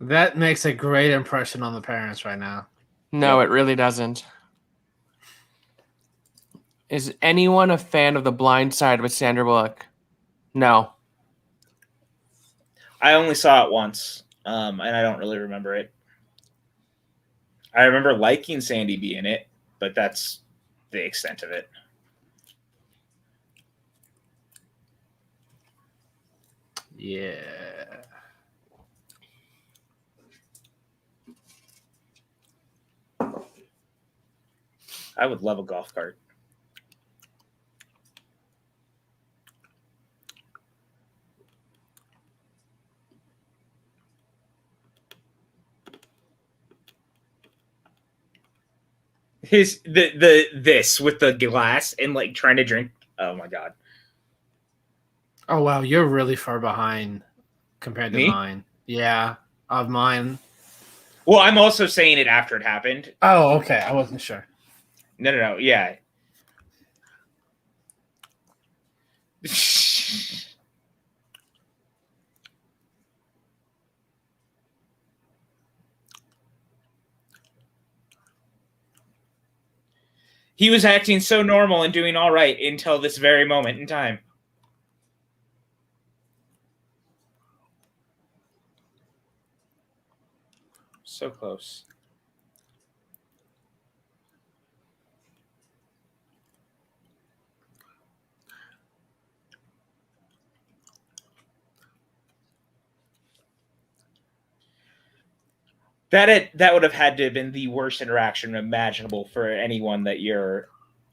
That makes a great impression on the parents right now.
No, it really doesn't. Is anyone a fan of The Blind Side with Sandra Bullock? No.
I only saw it once, and I don't really remember it. I remember liking Sandy B in it, but that's the extent of it.
Yeah.
I would love a golf cart. This with the glass and like trying to drink. Oh my god.
Oh wow, you're really far behind compared to
Me?
mine. Yeah, of mine.
Well, I'm also saying it after it happened.
Oh, okay. I wasn't sure.
No. Yeah. He was acting so normal and doing all right until this very moment in time. So close. That would have had to have been the worst interaction imaginable for anyone that you're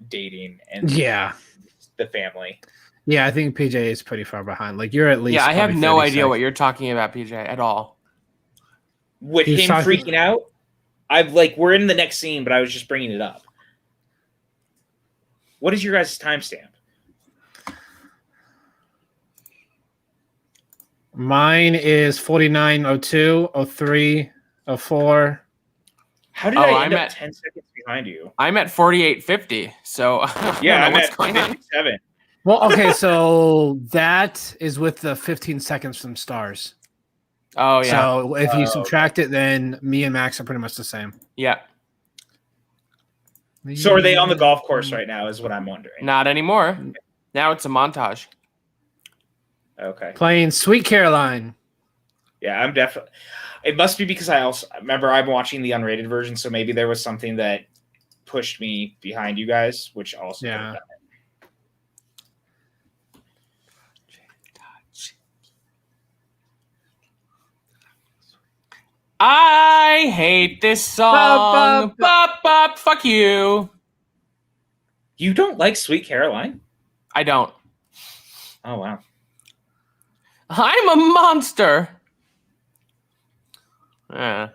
dating and
Yeah.
the family.
Yeah, I think PJ is pretty far behind. Like you're at least.
Yeah, I have
probably
no
30
idea what
seconds.
you're talking about, PJ, at all.
With
He's
him
talking-
freaking out, I've like we're in the next scene, but I was just bringing it up. What is your guys' timestamp?
Mine is 49:02, 03, 04.
How did
Oh,
I
I'm
end up
at-
10 seconds behind you?
I'm at 48.50, so I
Yeah,
don't know
I'm
what's
at
going on.
57.
Well, okay, so that is with the 15 seconds from stars.
Oh, yeah.
So if you
Oh,
subtract it, then me and Max are pretty much the same.
Yeah,
So are they on the golf course right now is what I'm wondering.
not anymore. Now it's a montage.
Okay.
Playing Sweet Caroline.
Yeah, I'm definitely. It must be because I also remember I'm watching the unrated version, so maybe there was something that pushed me behind you guys, which also could have
Yeah.
done it.
I hate this song. Bop, bop, fuck you.
You don't like Sweet Caroline?
I don't.
Oh wow.
I'm a monster. Yeah.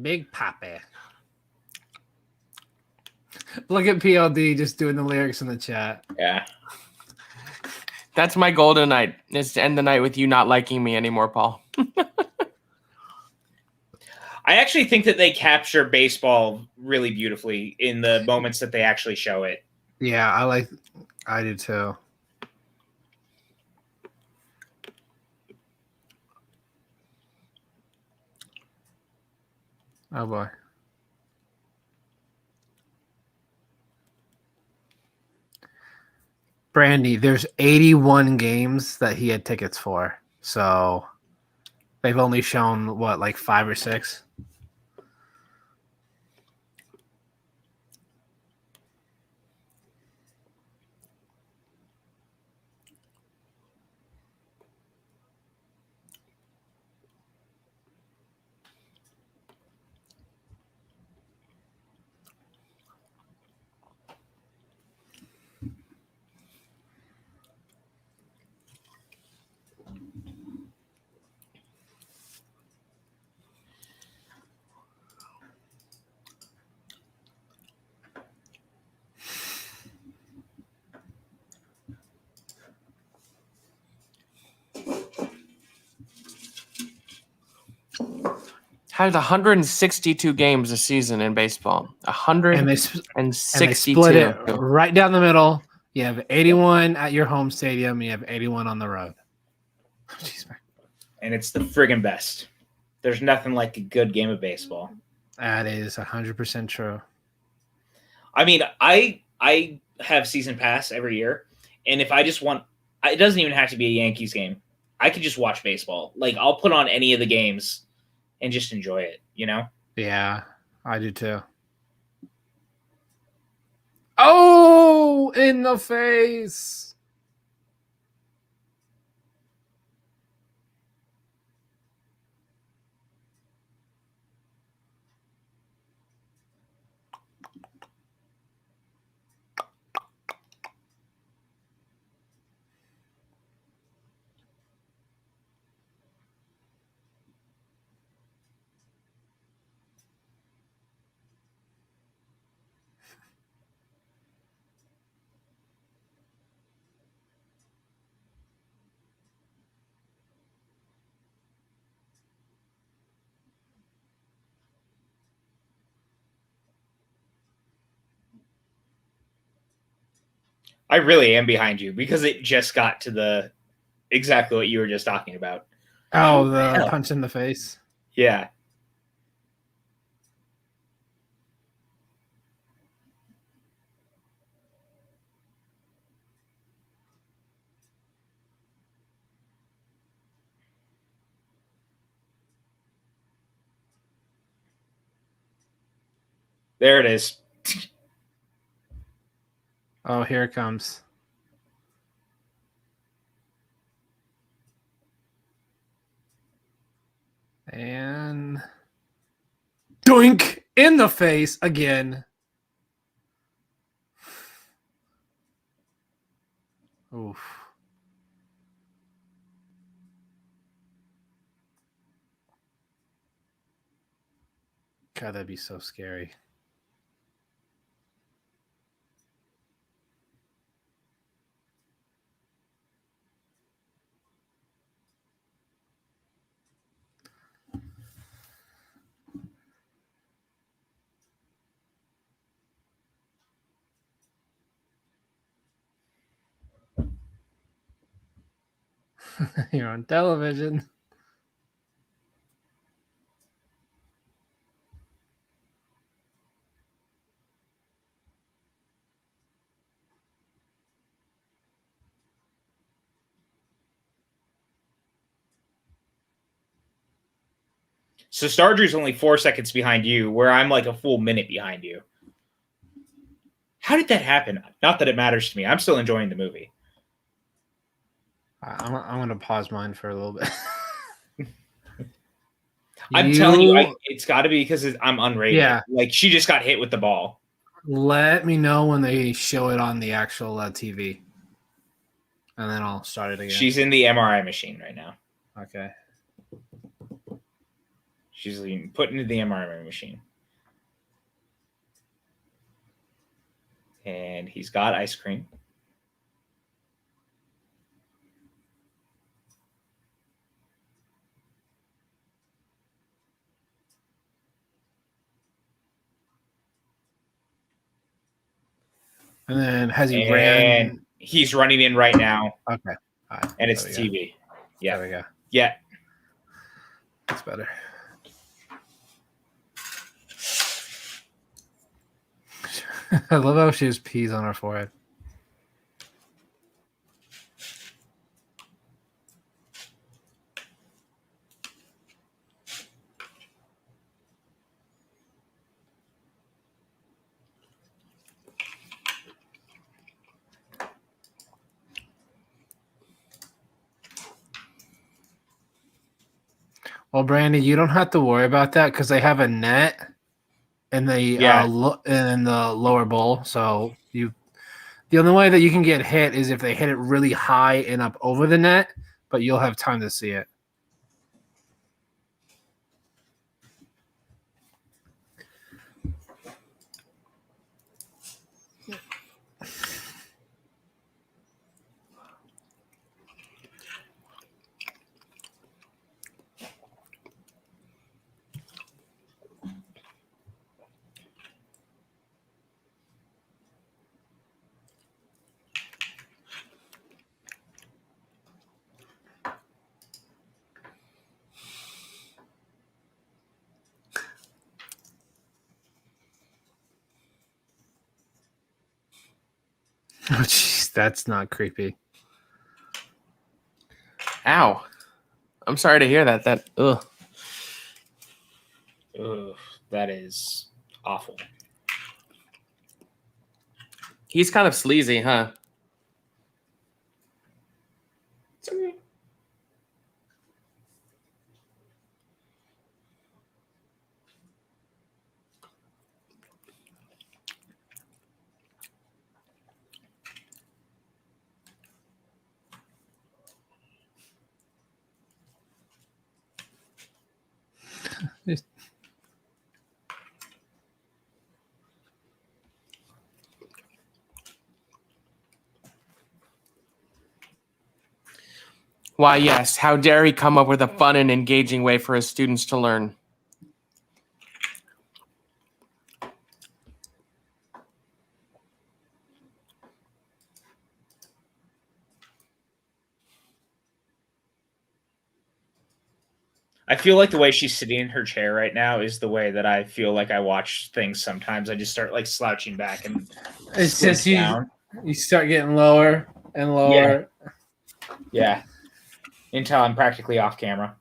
Big Papi. Look at PLD just doing the lyrics in the chat.
Yeah.
That's my goal tonight, is to end the night with you not liking me anymore, Paul.
I actually think that they capture baseball really beautifully in the moments that they actually show it.
Yeah, I do too. Oh boy. Brandy, there's 81 games that he had tickets for. So they've only shown what, like 5 or 6?
Has 162 games a season in baseball.
And they
162.
split it right down the middle. You have 81 at your home stadium. You have 81 on the road. Jeez, man.
And it's the friggin' best. There's nothing like a good game of baseball.
That is 100% true.
I mean, I have season pass every year, and if I just want, it doesn't even have to be a Yankees game. I could just watch baseball. Like I'll put on any of the games and just enjoy it. You know?
Yeah, I do too. Oh, in the face.
I really am behind you because it just got to the exactly what you were just talking about.
Oh, the
hell?
punch in the face.
Yeah. There it is.
Oh, here it comes. And doink in the face again. Oof. God, that'd be so scary. You're on television.
So Stardrew's only 4 seconds behind you, where I'm like a full minute behind you. How did that happen? Not that it matters to me. I'm still enjoying the movie.
I'm going to pause mine for a little bit.
I'm telling you, it's got to be because I'm unrated.
Yeah.
Like, she just got hit with the ball.
Let me know when they show it on the actual TV. And then I'll start it again.
She's in the MRI machine right now.
Okay.
She's being put into the MRI machine. And he's got ice cream.
And then has he ran?
He's running in right now.
Okay. All right.
And it's the TV. Yeah.
There we go.
Yeah.
That's better. I love how she has peas on her forehead. Well, Brandy, you don't have to worry about that because they have a net in the in the lower bowl. So the only way that you can get hit is if they hit it really high and up over the net, but you'll have time to see it. Oh, jeez, that's not creepy.
Ow. I'm sorry to hear that. Ugh.
Ugh, that is awful.
He's kind of sleazy, huh? It's okay. Why, yes. How dare he come up with a fun and engaging way for his students to learn?
I feel like the way she's sitting in her chair right now is the way that I feel like I watch things sometimes. I just start like slouching back and
It's
squint
just
down.
you start getting lower and lower.
Yeah. Until I'm practically off camera.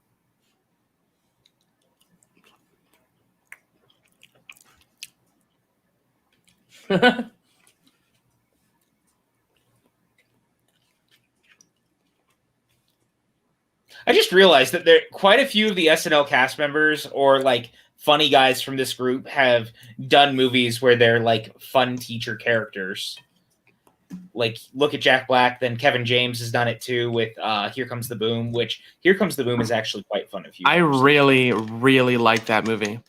I just realized that there quite a few of the SNL cast members or like funny guys from this group have done movies where they're like fun teacher characters. Like look at Jack Black, then Kevin James has done it too with Here Comes the Boom, which Here Comes the Boom is actually quite fun if you
I really, really like that movie.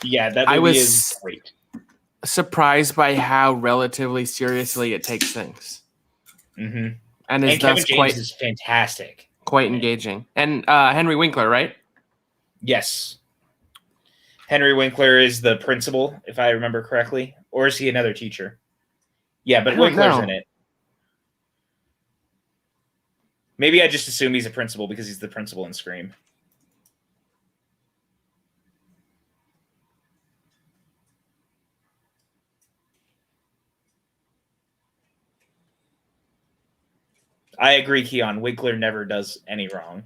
Yeah, that movie is great.
Surprised by how relatively seriously it takes things.
Mm-hmm.
And is
Kevin
thus
James is fantastic.
Quite engaging. And Henry Winkler, right?
Yes. Henry Winkler is the principal, if I remember correctly. Or is he another teacher? Yeah, but Winkler's in it. Maybe I just assume he's a principal because he's the principal in Scream. I agree, Keon. Winkler never does any wrong.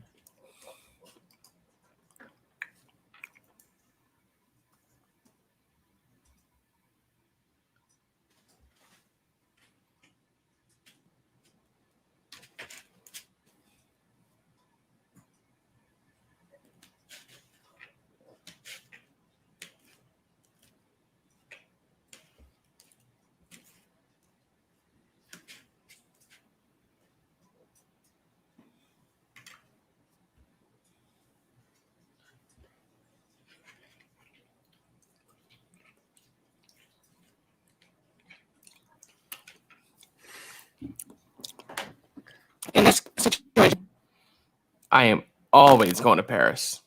In this situation, I am always going to Paris.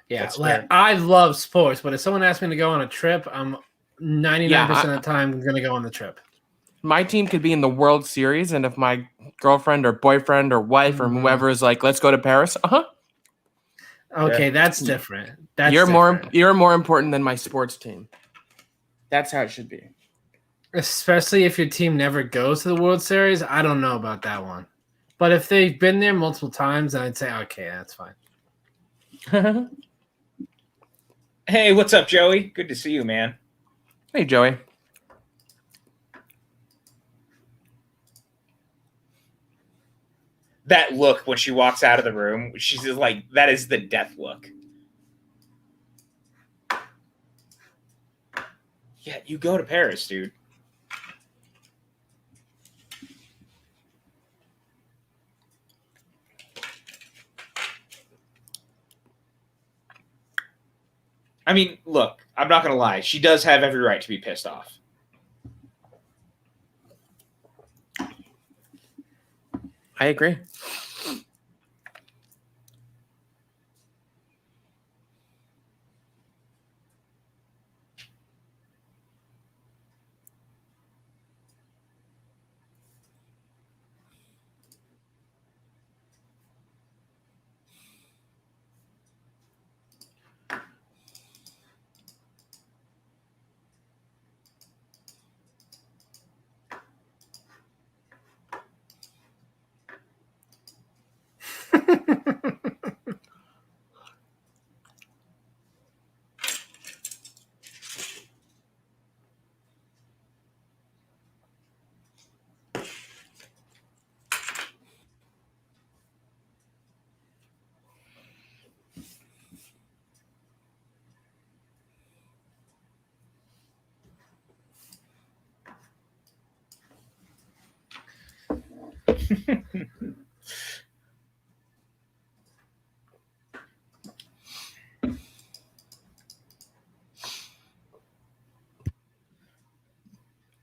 Yeah, like, I love sports, but if someone asks me to go on a trip, I'm 99% of the time going to go on the trip.
My team could be in the World Series, and if my girlfriend or boyfriend or wife or whoever is like, "Let's go to Paris,"
Okay, that's different.
You're more important than my sports team. That's how it should be.
Especially if your team never goes to the World Series. I don't know about that one. But if they've been there multiple times, then I'd say, okay, that's fine.
Hey, what's up, Joey? Good to see you, man.
Hey, Joey.
That look when she walks out of the room, she's just like, that is the death look. Yeah, you go to Paris, dude. I mean, look, I'm not going to lie. She does have every right to be pissed off.
I agree.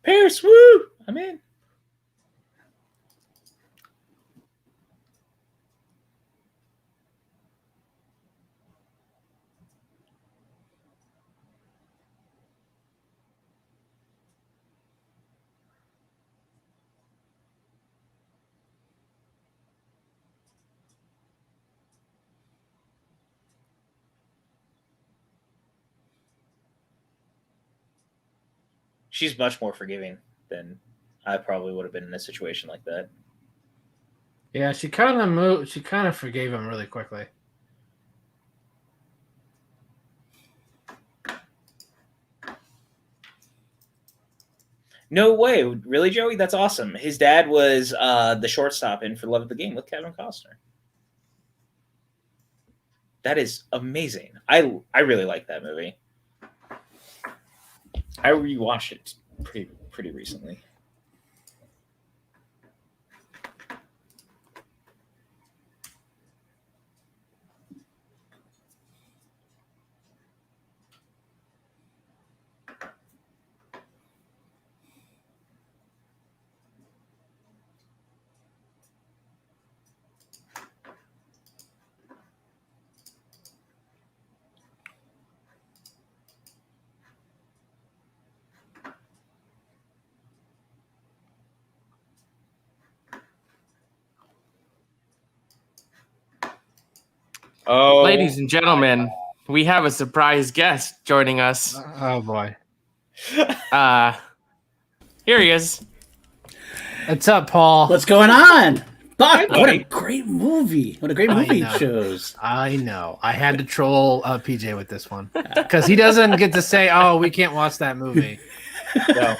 Paris, woo! I'm in. she's much more forgiving than I probably would have been in a situation like that.
Yeah, she kind of moved. She kind of forgave him really quickly.
No way, really, Joey? That's awesome. His dad was the shortstop in For Love of the Game with Kevin Costner. That is amazing. I really like that movie. I rewatched it pretty recently. Oh,
Ladies and gentlemen, we have a surprise guest joining us.
Oh boy.
Here he is.
What's up, Paul?
What's going on?
Hi,
Buck, what a
buddy.
great movie. What a great movie
I
he
know.
chose.
I know. I had to troll PJ with this one because he doesn't get to say, "Oh, we can't watch that movie."
no.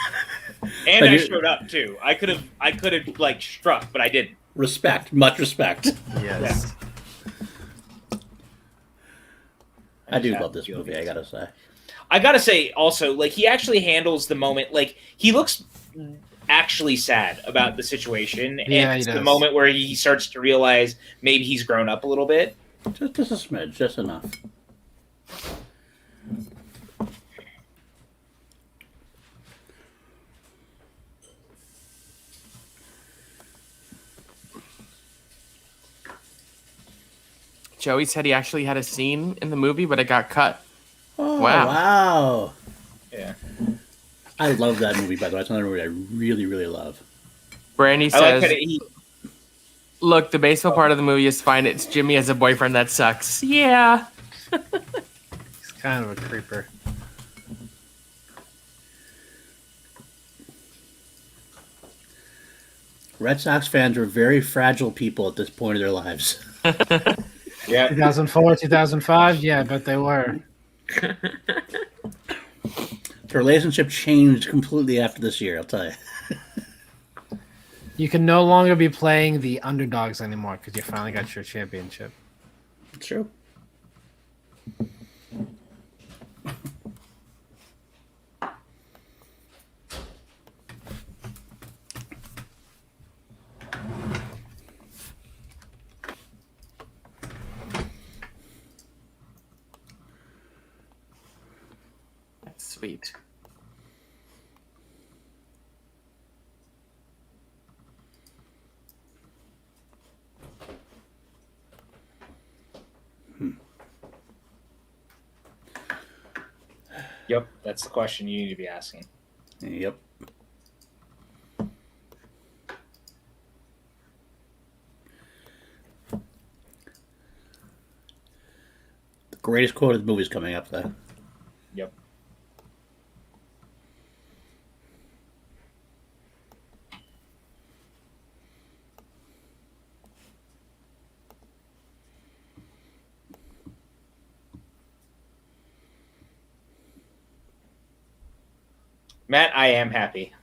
And
But
I
you-
showed up too. I could have like struck, but I didn't.
Respect. Much respect.
Yes.
I do love this movie, I gotta say.
I gotta say also, like, he actually handles the moment. Like, he looks actually sad about the situation,
Yeah,
and
he
it's the
does.
moment where he starts to realize maybe he's grown up a little bit.
Just a smidge, just enough.
Joey said he actually had a scene in the movie, but it got cut.
Oh,
Wow.
wow.
Yeah,
I love that movie, by the way. It's another movie I really, really love.
Brandy
I like
says,
that he.
look, the baseball part of the movie is fine. It's Jimmy as a boyfriend that sucks. Yeah.
He's kind of a creeper.
Red Sox fans are very fragile people at this point of their lives.
Yeah,
2004, 2005. Yeah, I bet they were.
Their relationship changed completely after this year, I'll tell you.
You can no longer be playing the underdogs anymore because you finally got your championship.
It's true.
Sweet.
yep. That's the question you need to be asking.
Yep. The greatest quote of the movie is coming up, though.
Yep. Matt, I am happy.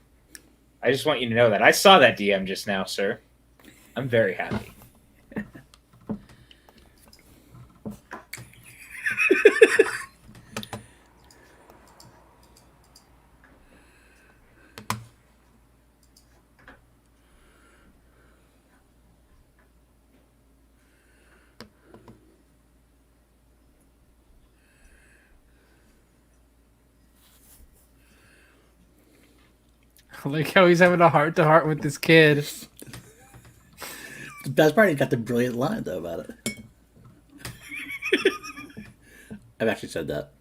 I just want you to know that. I saw that DM just now, sir. I'm very happy.
I like how he's having a heart to heart with this kid.
The best part, he got the brilliant line, though, about it. I've actually said that.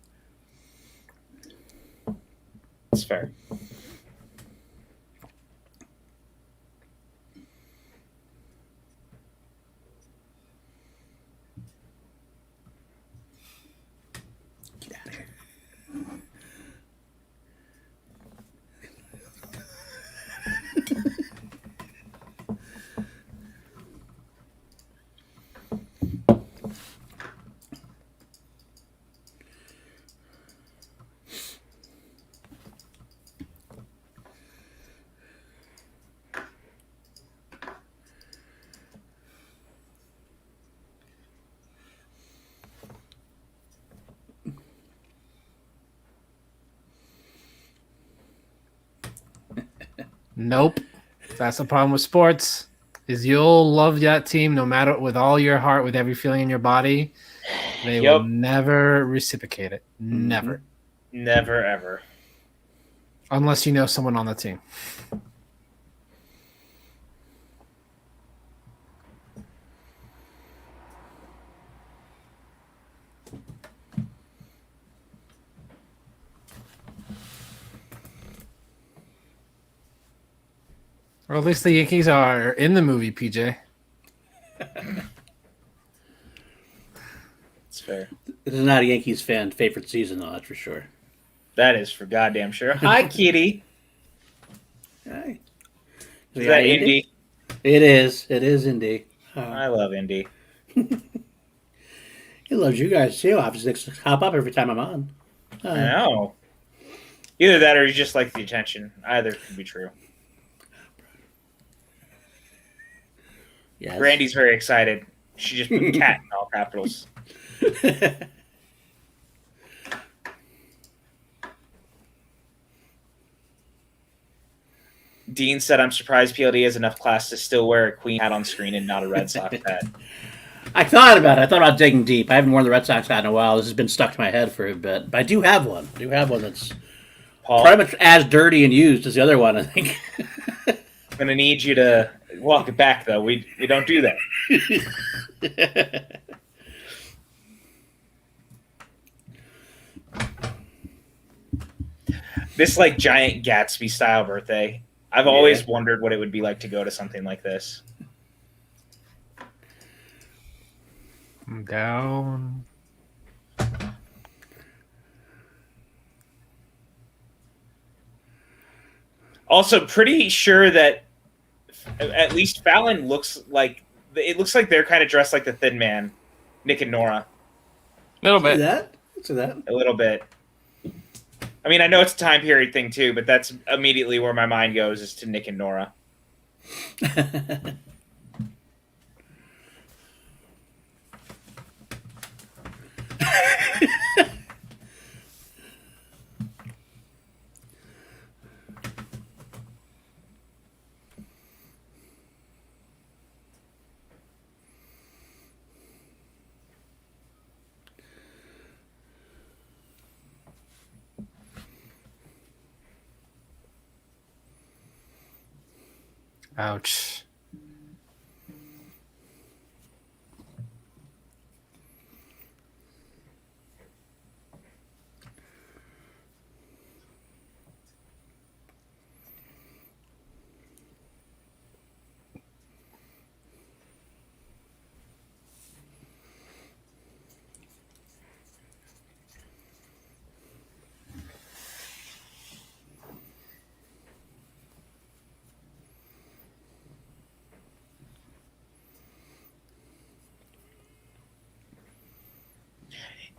It's fair.
Get out of here.
Nope. That's the problem with sports. Is you'll love that team no matter with all your heart, with every feeling in your body. They will
Yep.
never reciprocate it. Never.
Never ever.
Unless you know someone on the team. Or at least the Yankees are in the movie, PJ.
It's fair.
This is not a Yankees fan favorite season, though. That's for sure.
That is for goddamn sure. Hi, Kitty.
Hey.
Is that Indy?
It is. It is Indy.
I love Indy.
He loves you guys too. Obviously, just hop up every time I'm on.
I know. Either that or you just like the attention. Either could be true.
Yes.
Brandy's very excited. She just put cat in all capitals. Dean said, I'm surprised PLD has enough class to still wear a Queen hat on screen and not a Red Sox hat.
I thought about it. I thought about digging deep. I haven't worn the Red Sox hat in a while. This has been stuck to my head for a bit. But I do have one. That's
Paul,
pretty much as dirty and used as the other one, I think.
I'm going to need you to walk it back, though. We don't do that. This, like, giant Gatsby-style birthday. I've always wondered what it would be like to go to something like this.
I'm down.
Also, pretty sure that at least Fallon looks like they're kind of dressed like the Thin Man, Nick and Nora.
A little bit.
See that?
A little bit. I mean, I know it's a time period thing too, but that's immediately where my mind goes is to Nick and Nora.
Ouch.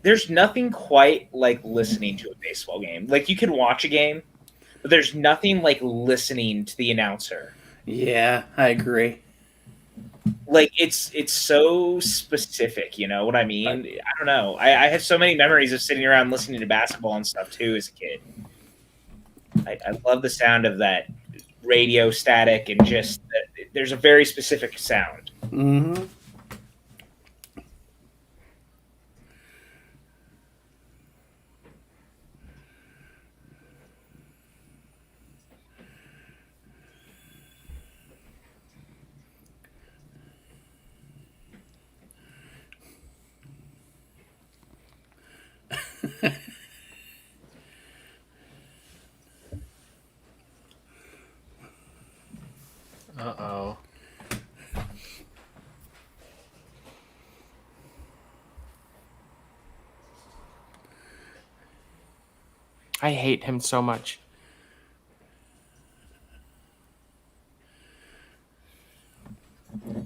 There's nothing quite like listening to a baseball game. Like, you can watch a game, but there's nothing like listening to the announcer.
Yeah, I agree.
Like, it's so specific, you know what I mean? I don't know. I have so many memories of sitting around listening to basketball and stuff too as a kid. I love the sound of that radio static and just there's a very specific sound.
Mm-hmm.
Uh-oh.
I hate him so much.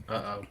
Uh-oh.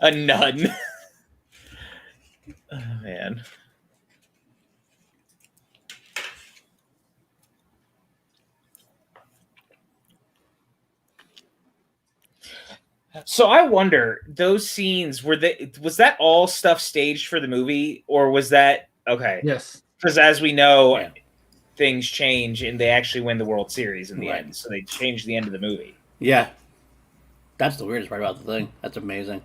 A nun. Oh, man. So I wonder, those scenes was that all stuff staged for the movie, or was that okay?
Yes.
Because as we know,
Yeah.
things change and they actually win the World Series in the
Right.
end. So they changed the end of the movie.
Yeah. That's the weirdest part about the thing. That's amazing.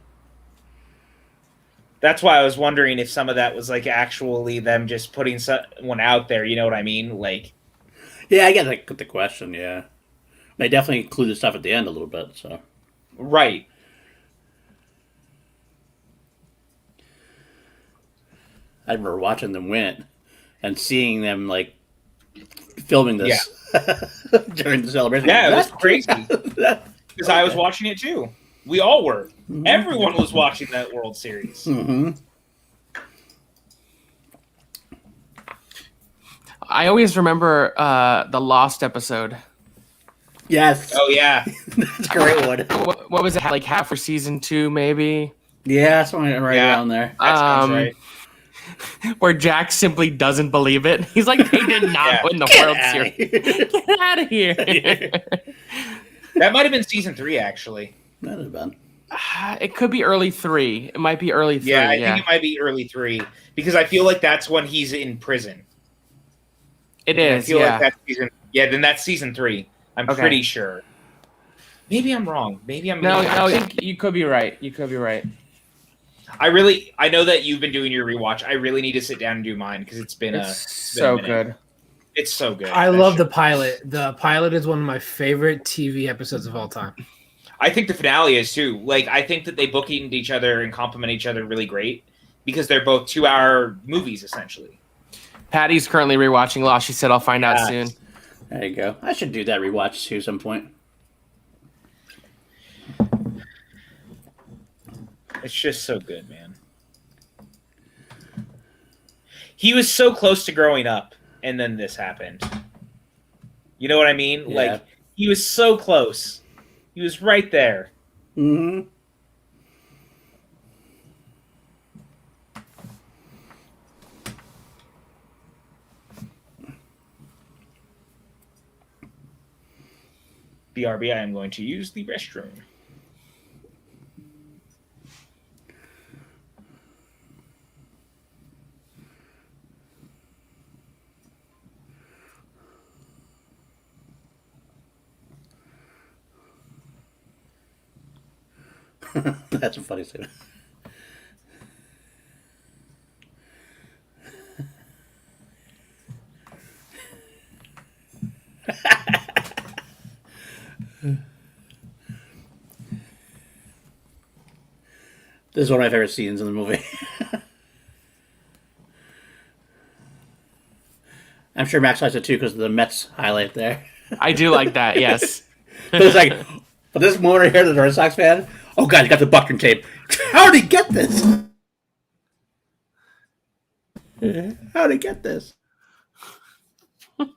That's why I was wondering if some of that was like actually them just putting someone out there. You know what I mean? Like,
Yeah, I get the question, yeah. They definitely include the stuff at the end a little bit, so.
right.
I remember watching them win and seeing them, like, filming this during the celebration.
Yeah, it was
That's
crazy. Because I was watching it too. We all were.
Mhm.
Everyone was watching that World Series.
Mm-hmm.
I always remember the Lost episode.
Yes.
Oh yeah.
That's a great one.
What was it, like half for season 2, maybe?
Yeah, something right
Yeah.
around there.
That sounds right.
Where Jack simply doesn't believe it. He's like, they did not win the World Series. Get out of here.
That might have been season 3, actually.
That would have been.
It could be early 3. It might be early 3.
Yeah, I think it might be early 3 because I feel like that's when he's in prison.
It
And
is.
I feel
Yeah.
like that's season. Yeah, then that's season 3. I'm
Okay.
pretty sure. Maybe I'm wrong. Maybe I'm
No, I think you could be right. You could be right.
I know that you've been doing your rewatch. I really need to sit down and do mine because it's been
So
a minute.
good.
It's so good.
I
That
love
shit.
the pilot. The pilot is one of my favorite TV episodes of all time.
I think the finale is too. Like, I think that they bookend each other and complement each other really great because they're both 2-hour movies essentially.
Patty's currently rewatching Lost. She said, I'll find out soon.
There you go. I should do that rewatch too some point.
It's just so good, man. He was so close to growing up, and then this happened. You know what I mean?
Yeah.
Like, he was so close. He was right there.
Mm-hmm.
BRB, I am going to use the restroom.
That's a funny scene. This is one of my favorite scenes in the movie. I'm sure Max likes it too because of the Mets highlight there.
I do like that, yes.
But it's like, but this moment right here, the Red Sox fan, oh god, he got the Buckingham tape. How did he get this? How did he get this? Where'd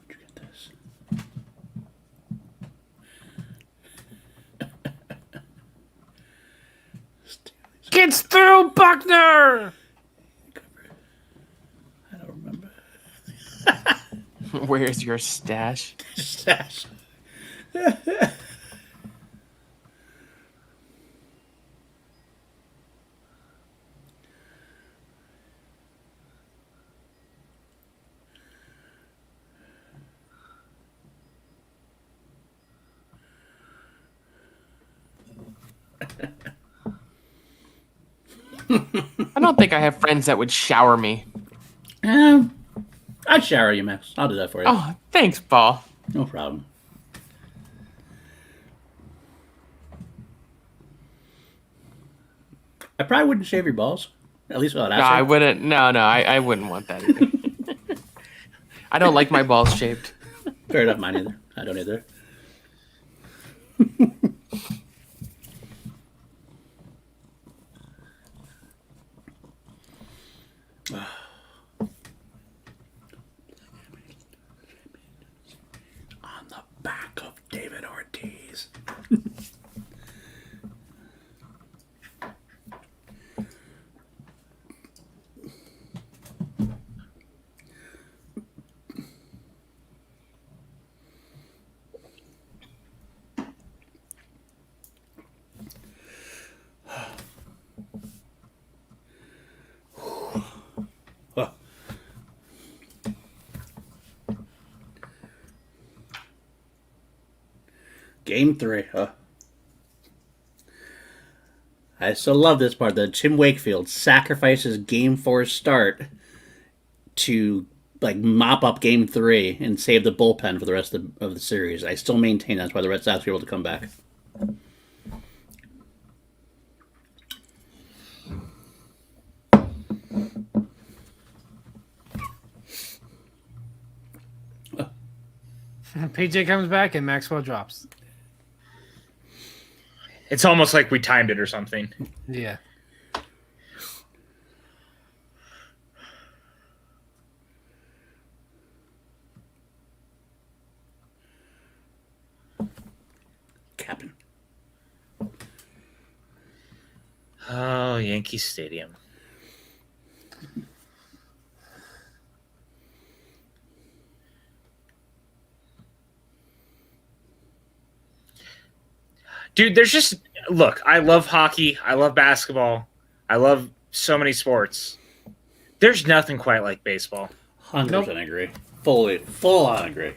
you get this?
Gets through Buckner.
I don't remember.
Where's your stash?
Stash.
I don't think I have friends that would shower me.
I'd shower you, Max. I'll do that for you.
Oh, thanks, Paul.
No problem. I probably wouldn't shave your balls. At least without
No,
asking.
I wouldn't. No, I wouldn't want that either. I don't like my balls shaped.
Fair enough, mine either. I don't either. the back of David Ortiz. Game 3, huh? I still love this part that Tim Wakefield sacrifices Game 4's start to like mop up Game 3 and save the bullpen for the rest of the series. I still maintain that's why the Red Sox were able to come back.
PJ comes back and Maxwell drops.
It's almost like we timed it or something.
Yeah.
Captain.
Oh, Yankee Stadium. Dude, there's just look, I love hockey, I love basketball, I love so many sports. There's nothing quite like baseball.
100% agree. Full on agree.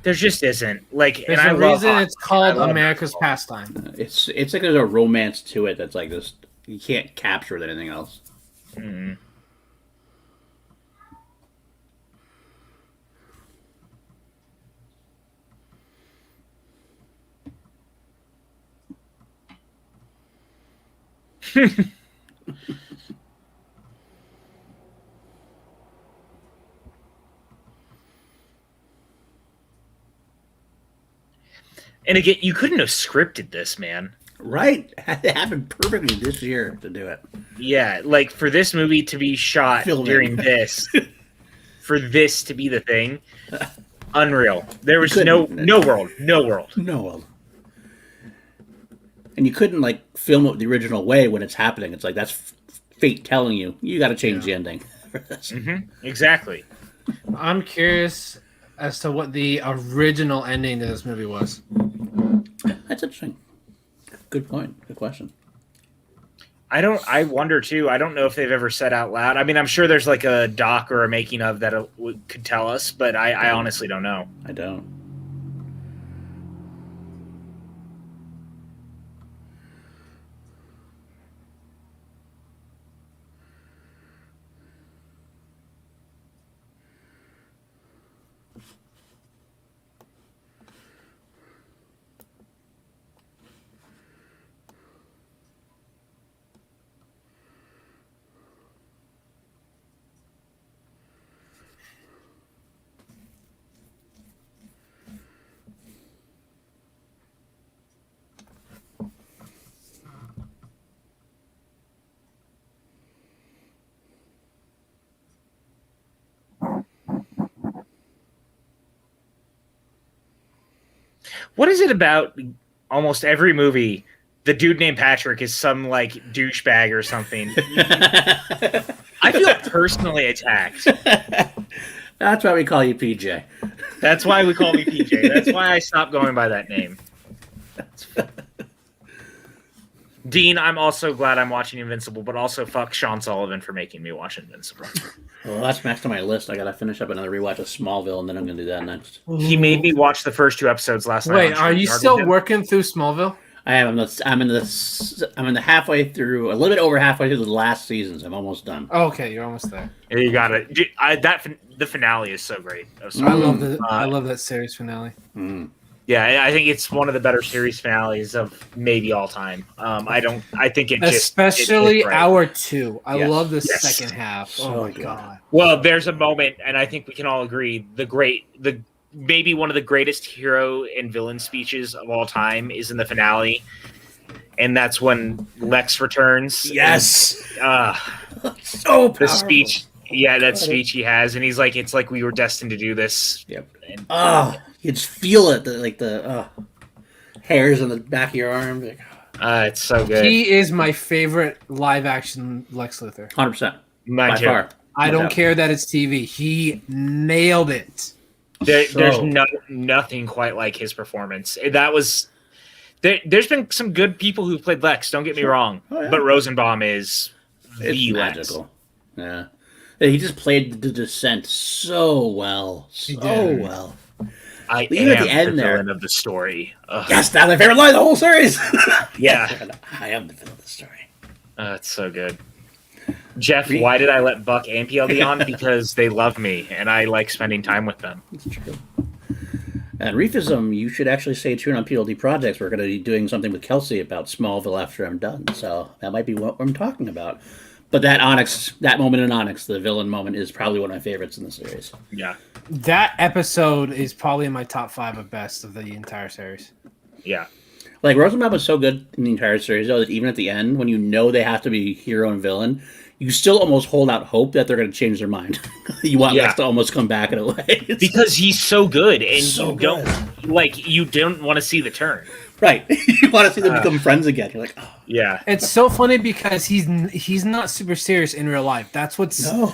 There just isn't. Like,
There's
and I
a
love
reason
hockey.
it's called
I love
America's
basketball.
pastime.
It's like there's a romance to it that's like this. You can't capture with anything else.
Mhm. And again, you couldn't have scripted this, man.
Right? It happened perfectly this year to do it.
Yeah, like for this movie to be shot
Filming.
during this, for this to be the thing, unreal. There was
couldn't.
no world.
No. And you couldn't like film it the original way when it's happening. It's like that's fate telling you got to change the ending for this.
Exactly.
I'm curious as to what the original ending to this movie was.
That's interesting. Good point. Good question.
I wonder too. I don't know if they've ever said out loud. I mean, I'm sure there's like a doc or a making of that could tell us, but I honestly don't know.
I don't.
What is it about almost every movie? The dude named Patrick is some like douchebag or something. I feel personally attacked.
That's why we call you PJ.
That's why we call me PJ. That's why I stopped going by that name. Dean, I'm also glad I'm watching Invincible, but also fuck Sean Sullivan for making me watch Invincible.
Well, that's next on my list. I gotta finish up another rewatch of Smallville, and then I'm gonna do that next.
He made me watch the first 2 episodes last night.
Wait, are you still working through Smallville?
I am. I'm in the halfway through, a little bit over halfway through the last seasons. I'm almost done.
Oh, okay, you're almost there.
Yeah, you got it. The finale is so great.
I love that series finale.
Yeah, I think it's one of the better series finales of maybe all time. I think it just
especially
right.
hour 2. I
Yes.
love the
Yes.
second half.
So
Oh my
good.
god.
Well, there's a moment, and I think we can all agree maybe one of the greatest hero and villain speeches of all time is in the finale, and that's when Lex returns.
Yes.
And,
So powerful.
the speech, Yeah, that speech he has, and he's like, "It's like we were destined to do this."
Yep.
And,
You just feel it, the hairs on the back of your arm. Like,
it's so good.
He is my favorite live action Lex Luthor.
100%.
Mine
By
too.
far.
I
No
don't
doubt.
care that it's TV. He nailed it.
There's nothing quite like his performance. That was there's been some good people who've played Lex. Don't get me wrong,
Oh, yeah.
but Rosenbaum is
It's
the
magical. Yeah. He just played the Descent so well. So
did.
well.
I
Even
am
at the end
the
there.
villain of the story. Ugh.
Yes, that's my favorite line of the whole series.
Yeah.
I am the villain of the story.
It's so good. Jeff, why did I let Buck and PLD on? Because they love me, and I like spending time with them.
It's true. And Reefism, you should actually stay tuned on PLD Projects. We're going to be doing something with Kelsey about Smallville after I'm done. So that might be what I'm talking about. But that moment in Onyx, the villain moment, is probably one of my favorites in the series.
Yeah.
That episode is probably in my top 5 of best of the entire series.
Yeah.
Like, Rosenbaum was so good in the entire series, though, that even at the end, when you know they have to be hero and villain, you still almost hold out hope that they're going to change their mind. You want Lex to almost come back in a way.
Because he's so good, and
So
you don't want to see the turn.
Right. You want to see them become friends again. You're like, oh.
Yeah.
It's so funny because he's not super serious in real life. That's what's
No.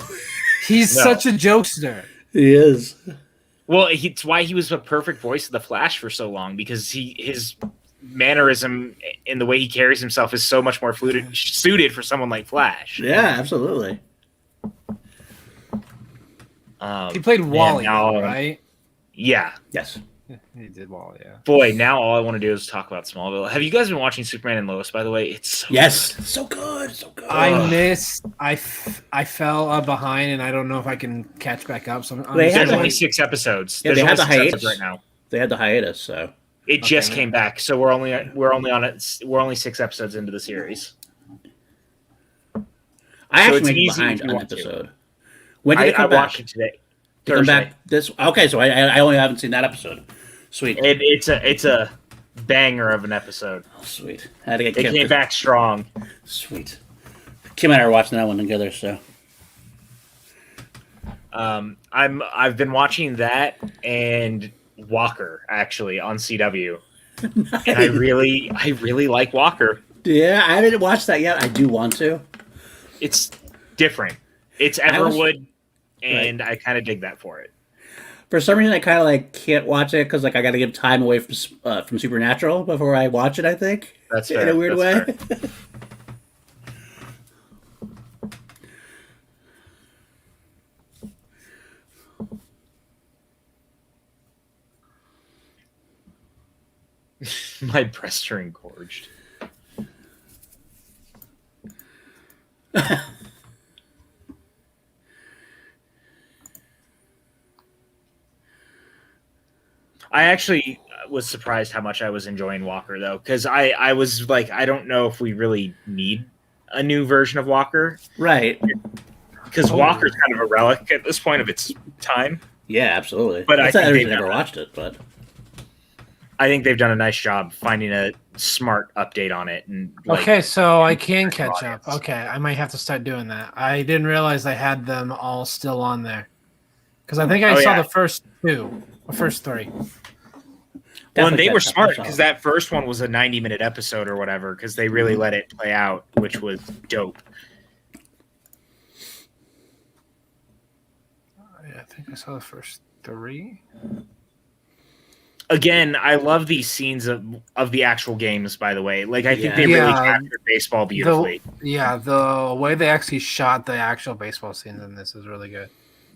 he's such a jokester.
He is.
Well, it's why he was a perfect voice of the Flash for so long, because his mannerism and the way he carries himself is so much more suited for someone like Flash.
Yeah, absolutely.
He played Wally,
now-
right?
Yeah.
Yes.
He did Wally, yeah.
Boy, now all I want to do is talk about Smallville. Have you guys been watching Superman and Lois, by the way? It's so
Yes. So good. So good.
I fell behind, and I don't know if I can catch back up. So
They had
There's
the-
only 6 episodes.
Yeah,
There's
they
only
had the
6 episodes
hiatus.
right now.
They had the hiatus, so.
It just
Okay.
came back, so we're only on it. We're only 6 episodes into the series.
I
So
actually
it's
made it
easy
behind
if you
an
want to.
episode. When did it
I
come back?
watched it today.
Did it come
Thursday.
back this. Okay, so I only haven't seen that episode. Sweet.
It's a banger of an episode.
Oh, sweet. I had to get
It
Kim.
came back strong.
Sweet. Kim and I are watching that one together, so.
I've been watching that and Walker actually on CW, and I really like Walker.
Yeah, I haven't watched that yet. I do want to.
It's different. It's
I was-
Everwood, and I kind of dig that for it.
For some reason, I kind of like can't watch it because like I got to give time away from Supernatural before I watch it. I think
That's
in
fair.
a weird
That's
way.
fair. My breasts are engorged. I actually was surprised how much I was enjoying Walker, though, because I was like, I don't know if we really need a new version of Walker,
Right.
because Walker's kind of a relic at this point of its time.
Yeah, absolutely.
But I
That's not
think
everything
they've
never
done
watched it, but
I think they've done a nice job finding a smart update on it. And like,
Okay, so I can catch up.
audience.
Okay, I might have to start doing that. I didn't realize I had them all still on there. Because I think I
Oh,
saw
yeah.
the first 2, the first 3.
well, and
definitely
they were
catch up
smart
yourself.
because that first one was a 90-minute episode or whatever, because they really let it play out, which was dope.
Yeah, I think I saw the first 3.
Again, I love these scenes of the actual games, by the way. Like, I think they really
Yeah.
captured baseball beautifully.
The way they actually shot the actual baseball scenes in this is really good.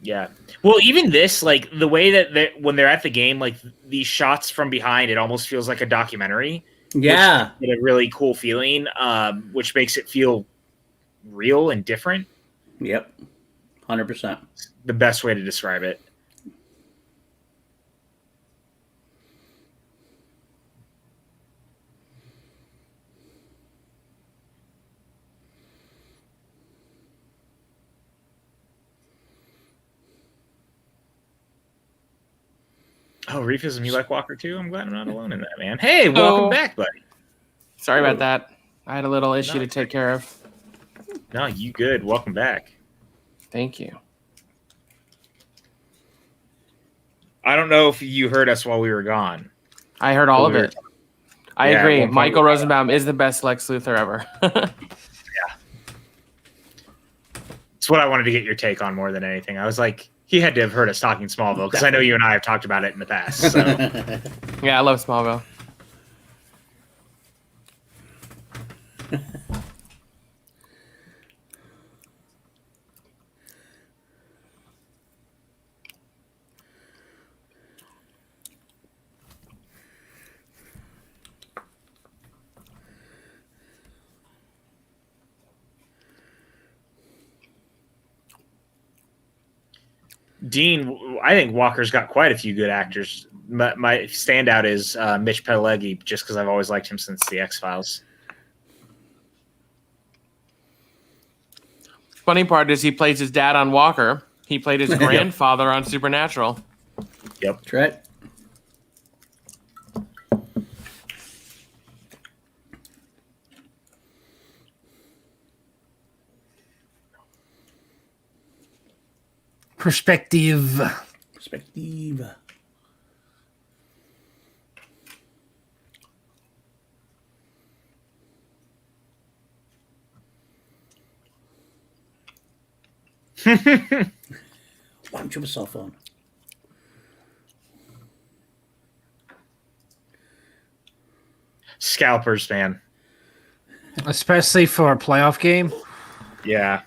Yeah. Well, even this, like, the way that when they're at the game, like, these shots from behind, it almost feels like a documentary.
yeah,
Which, a really cool feeling, which makes it feel real and different.
yep, 100%.
The best way to describe it. Oh, Reefism, you like Walker too? I'm glad I'm not alone in that, man. Hey, welcome
Oh.
back, buddy.
Sorry about that. I had a little issue to take care of.
No, you good. Welcome back.
Thank you.
I don't know if you heard us while we were gone.
I heard all of it. I
Yeah, at
agree.
one point
Michael
we-
Rosenbaum is the best Lex Luthor ever.
It's what I wanted to get your take on more than anything. I was like, he had to have heard us talking Smallville because I know you and I have talked about it in the past. So.
Yeah, I love Smallville.
Dean, I think Walker's got quite a few good actors. My standout is Mitch Pileggi, just because I've always liked him since the X-Files.
Funny part is he plays his dad on Walker. He played his grandfather on Supernatural.
Yep.
That's right.
Perspective.
Perspective. Why don't you have a cell phone?
Scalpers, man.
Especially for a playoff game.
Yeah.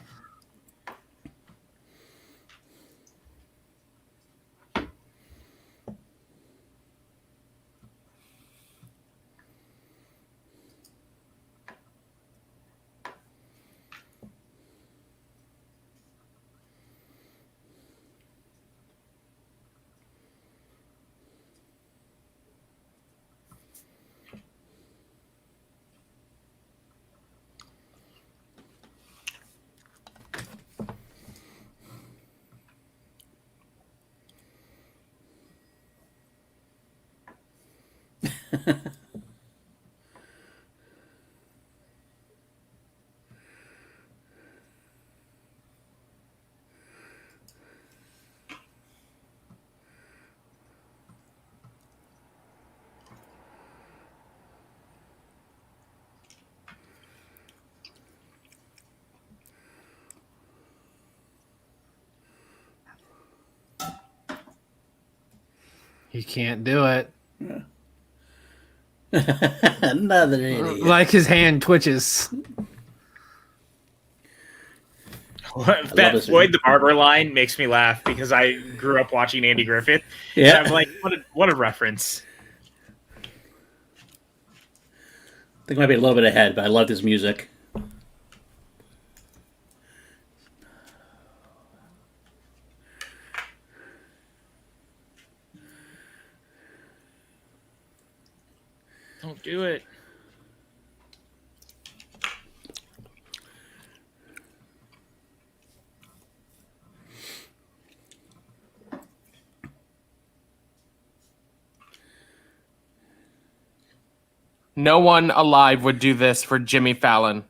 He can't do it.
Another idiot.
Like his hand twitches.
That Floyd the Barber line makes me laugh because I grew up watching Andy Griffith.
Yeah.
And I'm like, what a reference.
I think I might be a little bit ahead, but I love this music.
Don't do it.
No one alive would do this for Jimmy Fallon.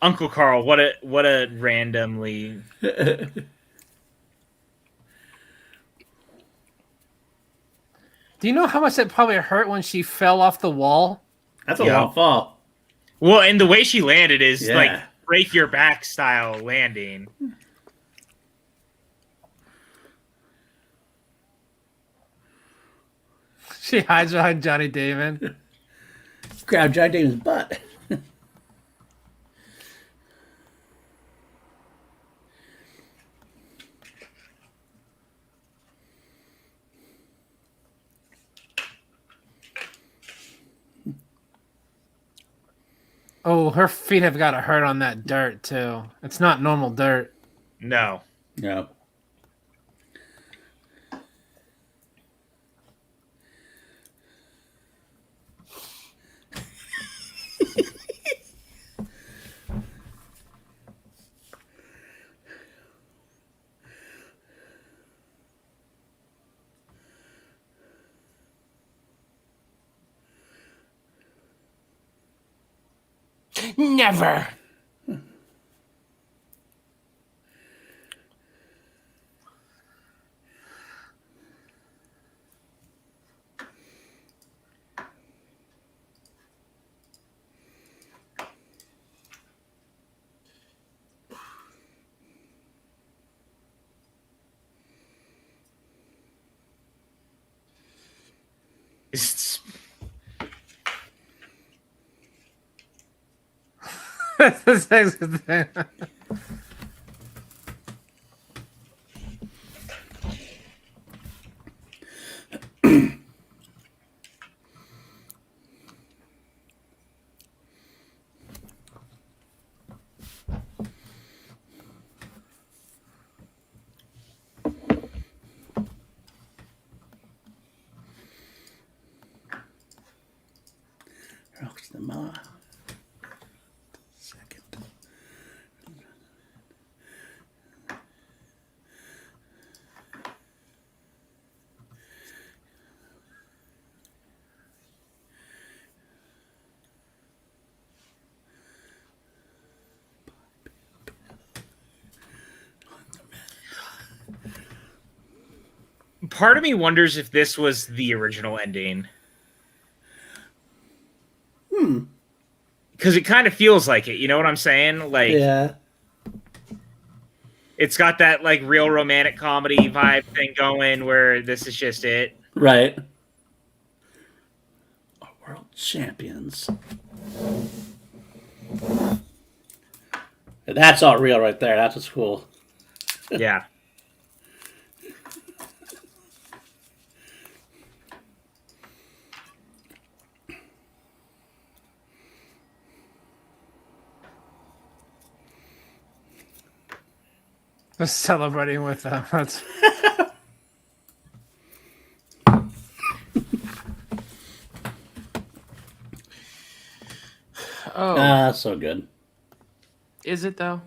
Uncle Carl, what a randomly.
Do you know how much that probably hurt when she fell off the wall?
That's a
Yeah.
long fall.
Well, and the way she landed is
Yeah.
like break your back style landing.
She hides behind Johnny Damon.
Grab John Damon's butt.
Oh, her feet have got to hurt on that dirt, too. It's not normal dirt.
No.
No.
Never.
It's-
That's the same thing.
Second.
Part of me wonders if this was the original ending. Because it kind of feels like it. You know what I'm saying? Like,
Yeah.
it's got that like real romantic comedy vibe thing going where this is just it.
Right. Our world champions. That's all real right there. That's what's cool.
Yeah.
Just celebrating with them. That's
Oh,
So good.
is it though?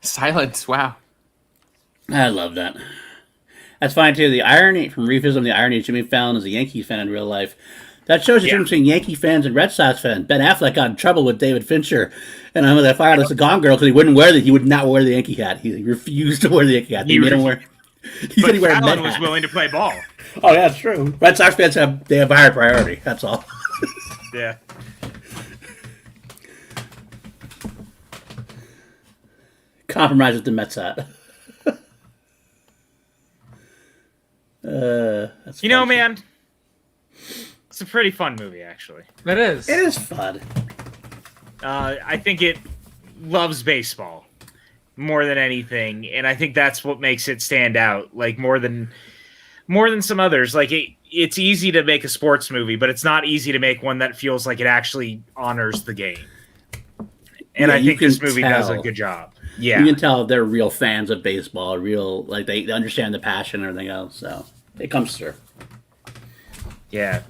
Silence. Wow.
I love that. That's fine too. The irony from revisiting the irony of Jimmy Fallon as a Yankees fan in real life. That shows the difference between Yankee fans and Red Sox fans. Ben Affleck got in trouble with David Fincher, and I'm gonna fire this Gone Girl because he would not wear the Yankee hat. He refused to wear the Yankee hat. They made him wear. He
But
said he wear a
Fallon
Met
was
hat.
willing to play ball.
Oh, yeah, that's true. Red Sox fans have higher priority. That's all.
Yeah.
Compromise with the Mets hat. That's
You know,
fun.
man, it's a pretty fun movie, actually.
it is.
It is fun.
I think it loves baseball more than anything, and I think that's what makes it stand out. Like more than some others. Like it's easy to make a sports movie, but it's not easy to make one that feels like it actually honors the game. And
Yeah,
I
you
think this
can
movie does a
tell.
good job.
You
Yeah,
can tell they're real fans of baseball. Real, like they understand the passion and everything else. So it comes through.
yeah.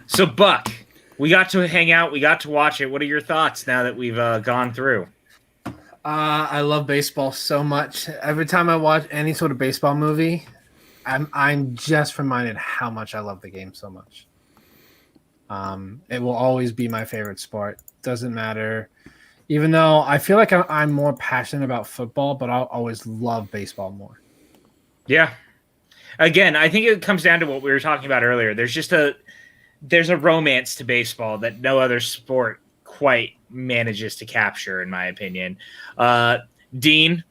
So Buck, we got to hang out. We got to watch it. What are your thoughts now that we've gone through?
I love baseball so much. Every time I watch any sort of baseball movie, I'm just reminded how much I love the game so much. It will always be my favorite sport. Doesn't matter. Even though I feel like I'm more passionate about football, but I'll always love baseball more.
Yeah. Again, I think it comes down to what we were talking about earlier. There's a romance to baseball that no other sport quite manages to capture, in my opinion. Dean,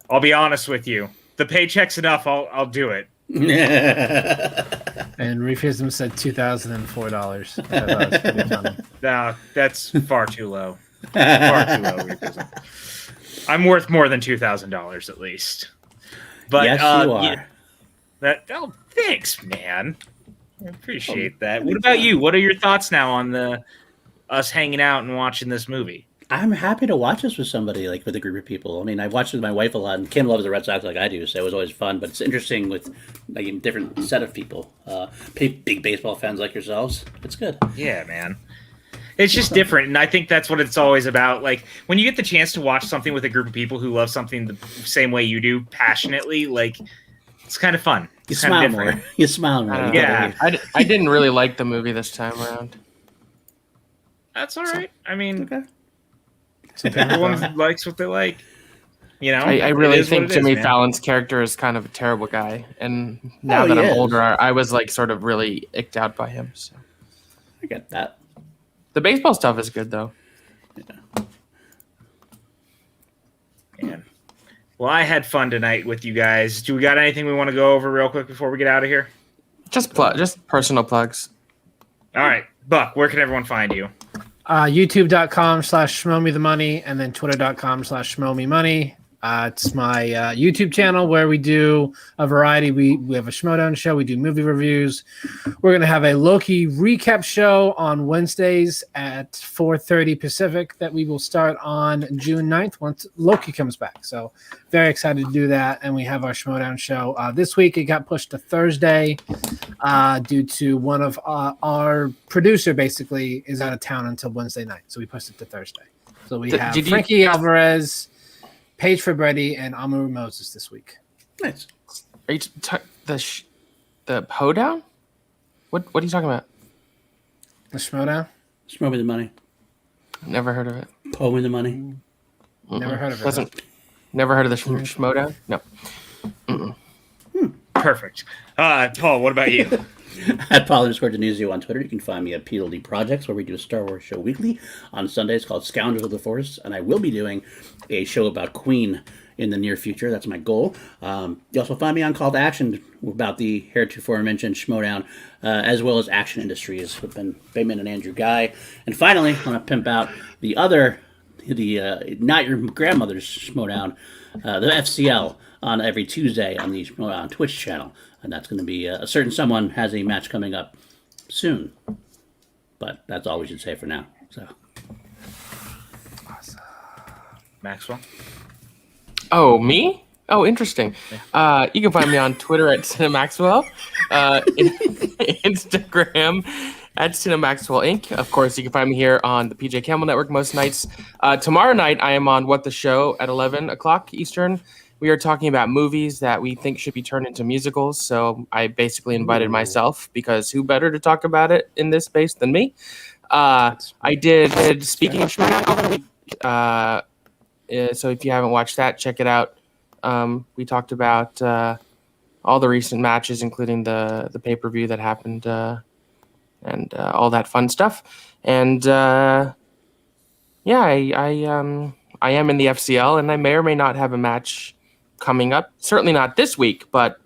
I'll be honest with you. The paycheck's enough. I'll do it.
And Refism said $2,004. I thought that was pretty funny.
No, that's far too low. Far too low. Revision. I'm worth more than $2,000 at least. But
yes, you are.
yeah, thanks, man. I appreciate that. What about you? What are your thoughts now on us hanging out and watching this movie?
I'm happy to watch this with somebody, like with a group of people. I mean, I watched it with my wife a lot, and Kim loves the Red Sox like I do, so it was always fun. But it's interesting with like a different set of people, big baseball fans like yourselves. It's good.
Yeah, man. It's just different, and I think that's what it's always about. Like when you get the chance to watch something with a group of people who love something the same way you do, passionately, like it's kind of fun.
You
kinda
smile
different.
more. You smile more. You
Yeah.
I didn't really like the movie this time around.
That's all right. I mean,
Okay.
everyone likes what they like. You know,
I
It
really
is what
think
it is,
Jimmy
man.
Fallon's character is kind of a terrible guy, and now
Oh,
that
he
I'm
is.
older, I was like sort of really icked out by him. So
I get that.
the baseball stuff is good though.
Man. Well, I had fun tonight with you guys. Do we got anything we want to go over real quick before we get out of here?
Just personal plugs.
All right, Buck, where can everyone find you?
YouTube.com/schmomethemoney and then Twitter.com/schmomemoney. It's my YouTube channel where we do a variety. We have a Schmodown show. We do movie reviews. We're going to have a Loki recap show on Wednesdays at 4:30 Pacific that we will start on June 9th once Loki comes back. So very excited to do that. And we have our Schmodown show. This week it got pushed to Thursday due to one of our producer basically is out of town until Wednesday night. So we pushed it to Thursday. So we have Frankie Alvarez, Paige Fabretti, and Amaru Moses this week.
Nice.
Are you the hoedown? What are you talking about?
The Schmodown?
Show me the money.
Never heard of it.
Pull me the money.
Never heard of it.
Never heard of the Schmodown? No.
Perfect. Paul, what about you?
At Paul_Denizio on Twitter. You can find me at PLD Projects, where we do a Star Wars show weekly on Sundays called Scoundrels of the Force. And I will be doing a show about Queen in the near future. That's my goal. You also find me on Call to Action about the heretofore mentioned Schmodown, as well as Action Industries with Ben Bateman and Andrew Guy. And finally, I want to pimp out the Not Your Grandmother's Schmodown, the FCL, on every Tuesday on the Schmodown Twitch channel. And that's going to be a certain someone has a match coming up soon. But that's all we should say for now. So,
Maxwell?
Oh, me? Oh, interesting. You can find me on Twitter at CinemaXwell, Instagram at CinemaXwell Inc. Of course, you can find me here on the PJ Campbell Network most nights. Tomorrow night, I am on What the Show at 11 o'clock Eastern. We are talking about movies that we think should be turned into musicals. So I basically invited myself because who better to talk about it in this space than me? I did Speaking of Schmodown. So if you haven't watched that, check it out. We talked about all the recent matches, including the pay-per-view that happened and all that fun stuff. And I am in the FCL, and I may or may not have a match coming up. Certainly not this week, but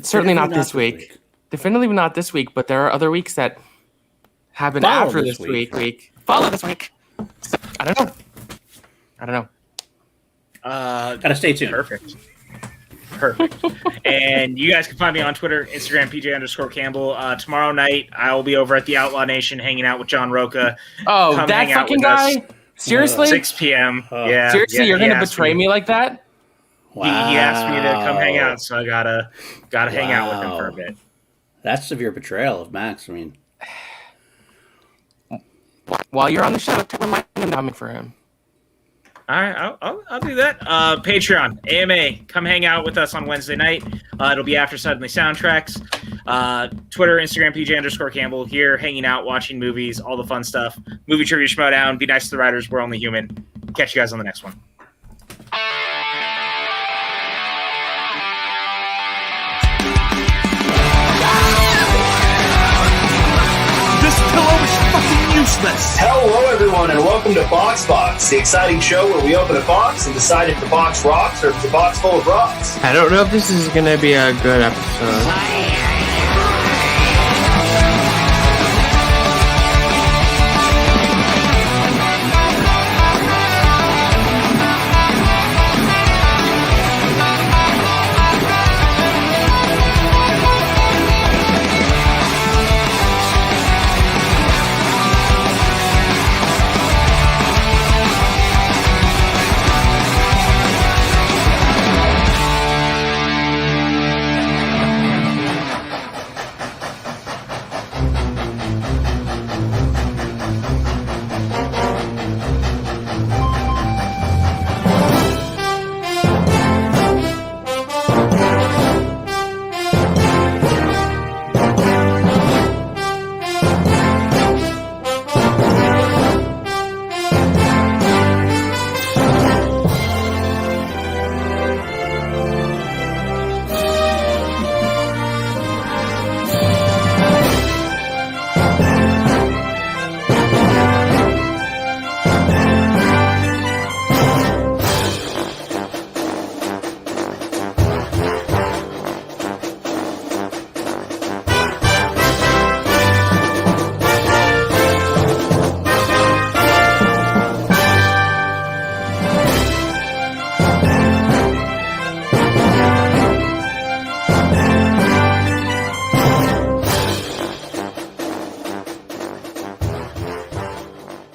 certainly not this week. Definitely not this week, but there are other weeks that happen after this week. Follow this week. I don't know.
gotta stay tuned.
Perfect. And you guys can find me on Twitter, Instagram, PJ_Campbell. Tomorrow night, I will be over at the Outlaw Nation hanging out with John Roca.
Oh,
Come
that
hang out
fucking
with
guy?
us.
Seriously?
6 p.m. Yeah.
Seriously, you're
he
going to
asked
betray me like that?
He asked me to come hang out, so I gotta hang out with him for a
Wow.
bit.
That's severe betrayal of Max. I mean,
While you're on the show, remind him I'm coming for him.
All right, I'll do that. Patreon, AMA, come hang out with us on Wednesday night. It'll be after Suddenly Soundtracks. Twitter, Instagram, PJ_Campbell here, hanging out, watching movies, all the fun stuff. Movie trivia Schmodown. Be nice to the writers. We're only human. Catch you guys on the next one.
This pillow is fucking useless.
Hello, everyone, and welcome to Box, the exciting show where we open a box and decide if the box rocks or if it's a box full of rocks.
I don't know if this is going to be a good episode.